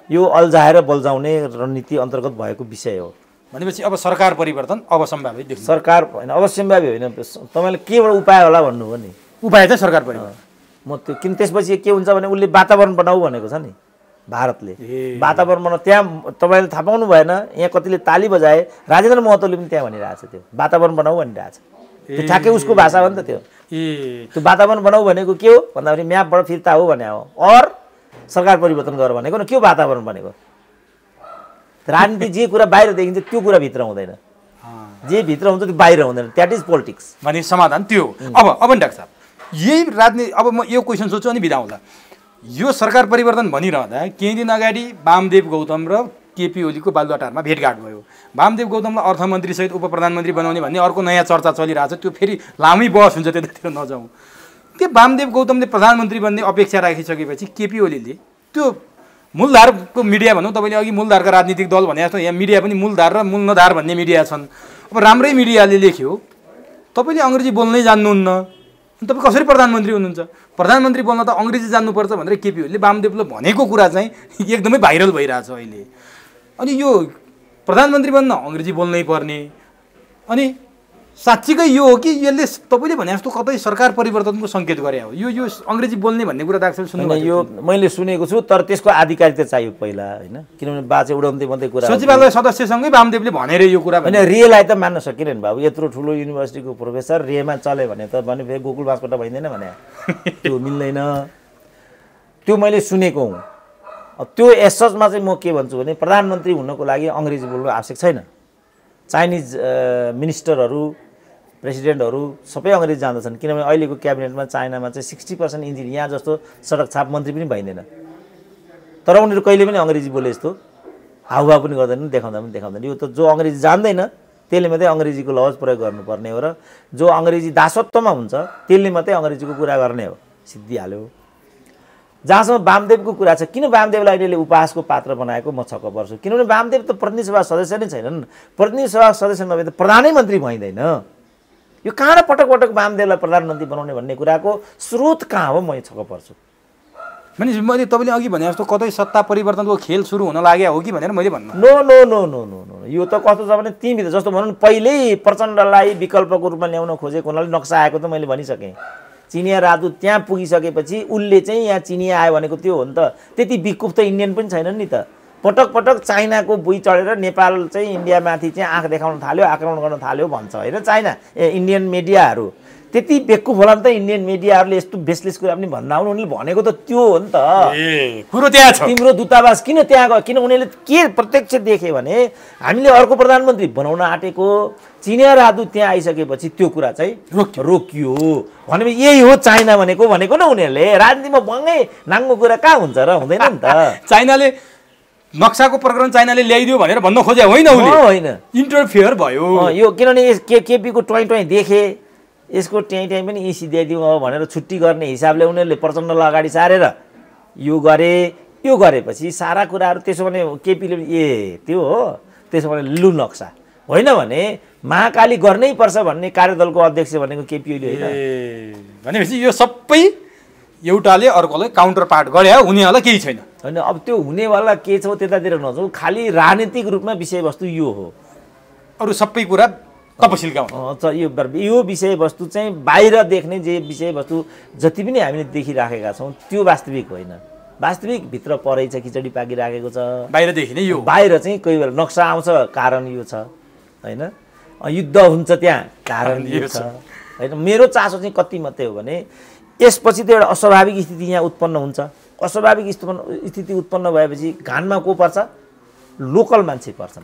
यो अल्झाएर बल्झाउने रणनीति अन्तर्गत भएको विषय हो। भनेपछि अब सरकार परिवर्तन अब सम्भाव्य देख्नु? सरकार होइन, अब सम्भाव्य होइन। तपाईँले केबाट उपाय होला भन्नुभयो नि? उपाय चाहिँ सरकार परिवर्तन। म त्यो किन त्यसपछि के हुन्छ भने उसले वातावरण बनाऊ भनेको छ नि भारतले। वातावरण बनाऊ, त्यहाँ तपाईँले थाहा पाउनु भएन, यहाँ कतिले ताली बजाए, राजेन्द्र महतोले पनि त्यहाँ भनिरहेछ त्यो वातावरण बनाऊ भनिरहेछ। त्यो ठ्याक्कै उसको भाषा हो नि त त्यो। त्यो वातावरण बनाऊ भनेको के हो भन्दाखेरि म्यापबाट फिर्ता हो भने हो, और सरकार परिवर्तन गर भनेको न के हो वातावरण भनेको? राजनीति जे कुरा बाहिर देखिन्छ त्यो कुरा भित्र हुँदैन, जे भित्र हुन्छ त्यो बाहिर हुँदैन। That is politics. भने समाधान त्यो। अब डाक्टर साहब यही राजनीति, अब म यो क्वेसन सोध्छु अनि बिदा हुँदा, यो सरकार परिवर्तन भनिरहँदा केही दिन अगाडि वामदेव गौतम र केपी ओलीको बालुवाटारमा भेटघाट भयो। वामदेव गौतमलाई अर्थमन्त्रीसहित उप प्रधानमन्त्री बनाउने भन्ने अर्को नयाँ चर्चा चलिरहेछ। त्यो फेरि लामै बहस हुन्छ, त्यतातिर नजाउँ। त्यो वामदेव गौतमले प्रधानमन्त्री बन्ने अपेक्षा राखिसकेपछि केपी ओलीले त्यो मूलधारको मिडिया भनौँ, तपाईँले अघि मूलधारका राजनीतिक दल भने जस्तो यहाँ मिडिया पनि मूलधार र मूलनधार भन्ने मिडिया छन्। अब राम्रै मिडियाले लेख्यो तपाईँले अङ्ग्रेजी बोल्नै जान्नुहुन्न, तपाईँ कसरी प्रधानमन्त्री हुनुहुन्छ? प्रधानमन्त्री बोल्न त अङ्ग्रेजी जान्नुपर्छ भनेर केपी ओलीले वामदेवले भनेको कुरा चाहिँ एकदमै भाइरल भइरहेछ अहिले। अनि यो प्रधानमन्त्री बन्न अङ्ग्रेजी बोल्नै पर्ने, अनि साँच्चीकै यो हो कि यसले तपाईँले भने जस्तो कतै सरकार परिवर्तनको सङ्केत गरे हो? यो अङ्ग्रेजी बोल्ने भन्ने कुरा डाक्टर सुन्नु? यो मैले सुनेको छु, तर त्यसको आधिकारिकता चाहियो पहिला, होइन? किनभने बाजे उडाउँदै मात्रै कुरा। सचिवालय सदस्यसँगै वामदेवले भनेर यो कुरा होइन, रेलाई त मान्न सकिँदैन बाबु। यत्रो ठुलो युनिभर्सिटीको प्रोफेसर रेमा चले भने त भने गोकुल बास्कोटा भइँदैन भने त्यो मिल्दैन। त्यो मैले सुनेको हुँ। त्यो एससमा चाहिँ म के भन्छु भने प्रधानमन्त्री हुनको लागि अङ्ग्रेजी बोल्नु आवश्यक छैन। चाइनिज मिनिस्टरहरू प्रेसिडेन्टहरू सबै अङ्ग्रेजी जान्दछन्, किनभने अहिलेको क्याबिनेटमा चाइनामा चाहिँ 60% इन्जिनियर, यहाँ जस्तो सडक छाप मन्त्री पनि भइँदैन। तर उनीहरू कहिले पनि अङ्ग्रेजी बोले जस्तो हाउभाव पनि गर्दैनन्, देखाउँदैन। यो त जो अङ्ग्रेजी जान्दैन त्यसले मात्रै अङ्ग्रेजीको लवज प्रयोग गर्नुपर्ने हो, र जो अङ्ग्रेजी दासत्वमा हुन्छ त्यसले मात्रै अङ्ग्रेजीको कुरा गर्ने हो। सिद्धिहाल्यो। जहाँसम्म वामदेवको कुरा छ, किन वामदेवलाई अहिले उपहासको पात्र बनाएको म छक्क पर्छु। किनभने वामदेव त प्रतिनिधि सभा सदस्य नै छैनन्। प्रतिनिधि सभा सदस्य नभए त प्रधानमन्त्री भइँदैन। यो कहाँ पटक पटक वामदेवलाई प्रधानमन्त्री बनाउने भन्ने कुराको स्रोत कहाँ हो, म छक्क पर्छु। भनेपछि मैले तपाईँले अघि भने जस्तो कतै सत्ता परिवर्तनको खेल सुरु हुन लाग्यो हो कि भनेर मैले भन्नु। No no no no no no यो त कस्तो छ भने तिमी जस्तो भनौँ पहिल्यै प्रचण्डलाई विकल्पको रूपमा ल्याउन खोजेको हुनाले नक्सा आएको त मैले भनिसकेँ। चिनिया राजदूत त्यहाँ पुगिसकेपछि उसले चाहिँ यहाँ चिनिया आयो भनेको त्यो हो नि त। त्यति बिकुफ त इन्डियन पनि छैनन् नि त। पटक पटक चाइनाको बुई चढेर नेपाल चाहिँ इन्डियामाथि चाहिँ आँख देखाउन थाल्यो, आक्रमण गर्न थाल्यो भन्छ होइन चाइना इन्डियन मिडियाहरू। त्यति बेकुफ होला नि त इन्डियन मिडियाहरूले यस्तो बेसलेस कुरा पनि भन्दा हुन्। उनीहरूले भनेको त त्यो हो नि त। कुरो त्यहाँ छ। तिम्रो दूतावास किन त्यहाँ गयो? किन उनीहरूले के प्रत्यक्ष देखे भने हामीले अर्को प्रधानमन्त्री बनाउन आँटेको, चिनिया राजदूत त्यहाँ आइसकेपछि त्यो कुरा चाहिँ रोकियो भनेपछि यही हो चाइना भनेको न उनीहरूले। राजनीतिमा बङ्गै नाङ्गो कुरा कहाँ हुन्छ र? हुँदैन नि त। चाइनाले नक्साको प्रकरण चाइनाले ल्याइदियो भनेर भन्न खोजे होइन, होइन इन्टरफेयर भयो यो। किनभने केपीको ट्वाइँ देखे, यसको ट्याइँ पनि इसी दिइदिउँ अब भनेर छुट्टी गर्ने हिसाबले उनीहरूले प्रचण्डलाई अगाडि सारेर यो गरेपछि सारा कुराहरू त्यसो भने केपीले त्यो हो। त्यसो भने लु नक्सा होइन भने महाकाली गर्नै पर्छ भन्ने कार्यदलको अध्यक्ष भनेको केपी ओली होइन। भनेपछि यो सबै एउटाले अर्कोलाई काउन्टर पार्ट गरे हुनेवाला केही छैन होइन। अब त्यो हुनेवाला के छ त्यतातिर नजाउँ, खालि राजनीतिक रूपमा विषयवस्तु यो हो। अरू सबै कुरा तपसिलका हुन्। यो विषयवस्तु चाहिँ बाहिर देख्ने जे विषयवस्तु जति पनि हामीले देखिराखेका छौँ त्यो वास्तविक होइन। वास्तविक भित्र परेछ खिचडी पाकिराखेको छ। बाहिर देखिने यो, बाहिर चाहिँ कोही बेला नक्सा आउँछ कारण यो छ होइन। युद्ध हुन्छ त्यहाँ कारण यो छ होइन। मेरो चासो चाहिँ कति मात्रै हो भने यसपछि त एउटा अस्वाभाविक स्थिति यहाँ उत्पन्न हुन्छ। अस्वाभाविक स्थिति उत्पन्न भएपछि घानमा को पर्छ? लोकल मान्छे पर्छन्,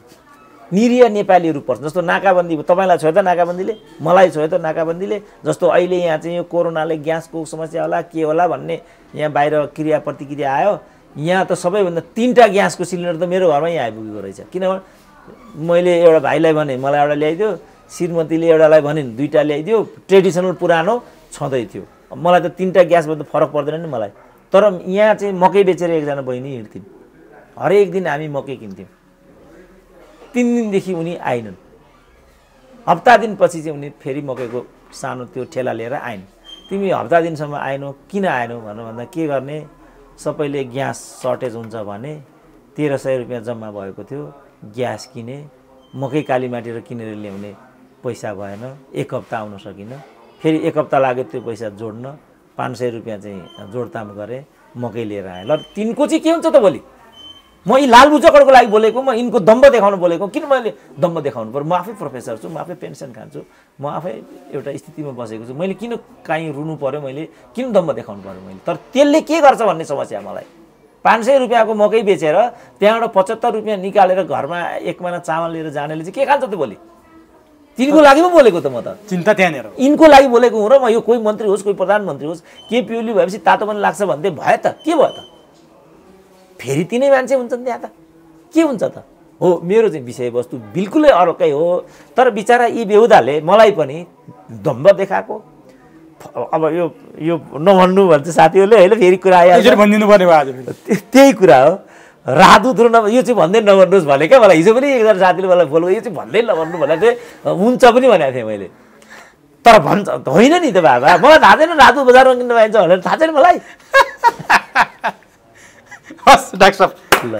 निरीह नेपालीहरू पर्छ। जस्तो नाकाबन्दी तपाईँलाई छोयो त नाकाबन्दीले, मलाई छोयो त नाकाबन्दीले। जस्तो अहिले यहाँ चाहिँ यो कोरोनाले ग्यासको समस्या होला के होला भन्ने यहाँ बाहिर क्रिया प्रतिक्रिया आयो। यहाँ त सबैभन्दा 3टा ग्यासको सिलिन्डर त मेरो घरमै आइपुगेको रहेछ। किनभने मैले एउटा भाइलाई भने मलाई एउटा ल्याइदियो, श्रीमतीले एउटालाई भनिन् 2टा ल्याइदियो। ट्रेडिसनल पुरानो छँदै थियो। मलाई त 3टा ग्यासमा त फरक पर्दैन नि मलाई। तर यहाँ चाहिँ मकै बेचेर एकजना बहिनी हिँड्थिन्, हरेक दिन हामी मकै किन्थ्यौँ। 3 दिनदेखि उनी आइनन्। हप्ता दिनपछि चाहिँ उनी फेरि मकैको सानो त्यो ठेला लिएर आइन्। तिमी हप्ता दिनसम्म आएनौ, किन आएनौ भन्दा के गर्ने, सबैले ग्यास सर्टेज हुन्छ भने 1300 रुपियाँ जम्मा भएको थियो, ग्यास किने, मकै कालीमाटी र किनेर ल्याउने पैसा भएन, 1 हप्ता आउन सकिनँ। फेरि 1 हप्ता लाग्यो त्यो पैसा जोड्न, 500 रुपियाँ चाहिँ जोडताम गरेँ, मकै लिएर आएँ। ल तिनको चाहिँ के हुन्छ त भोलि? म यी लालबुचकडको लागि बोलेको, म यिनको दम्ब देखाउन बोलेको। किन मैले दम्ब देखाउनु पर्यो? म आफै प्रोफेसर छु, म आफै पेन्सन खान्छु, म आफै एउटा स्थितिमा बसेको छु। मैले किन काहीँ रुनु पर्यो? मैले किन दम्ब देखाउनु पर्यो मैले? तर त्यसले के गर्छ भन्ने समस्या मलाई। 500 रुपियाँको मकै बेचेर त्यहाँबाट 75 रुपियाँ निकालेर घरमा 1 महिना चामल लिएर जानेले चाहिँ के खान्छ त भोलि? तिनको लागि पो बोलेको त म त। चिन्ता त्यहाँनिर यिनको लागि बोलेको हुँ र म। यो कोही मन्त्री होस्, कोही प्रधानमन्त्री होस्, केपी ओली भएपछि तातो पनि लाग्छ भन्दै भयो त के भयो त? फेरि तिनै मान्छे हुन्छन् त्यहाँ त के हुन्छ त? हो मेरो चाहिँ विषयवस्तु बिल्कुलै अर्कै हो। तर बिचरा यी बेहुदाले मलाई पनि दम्ब देखाएको। अब यो नभन्नु भन्छ साथीहरूले होइन, फेरि कुरा आइहाल्छ भनिदिनु पर्ने भयो आज। त्यही कुरा हो। राजदूत यो चाहिँ भन्दै नभन्नुहोस् भने क्या मलाई। हिजो पनि एकजना साथीले मलाई बोल्यो यो चाहिँ भन्दै नभन्नु भनेको थिएँ, हुन्छ पनि भनेको थिएँ मैले। तर भन्छ होइन नि त बाबा, मलाई थाहा छैन राजदूत बजारमा किन्न पाइन्छ भनेर, थाहा छैन मलाई। हस् डाक्टर साहब। ल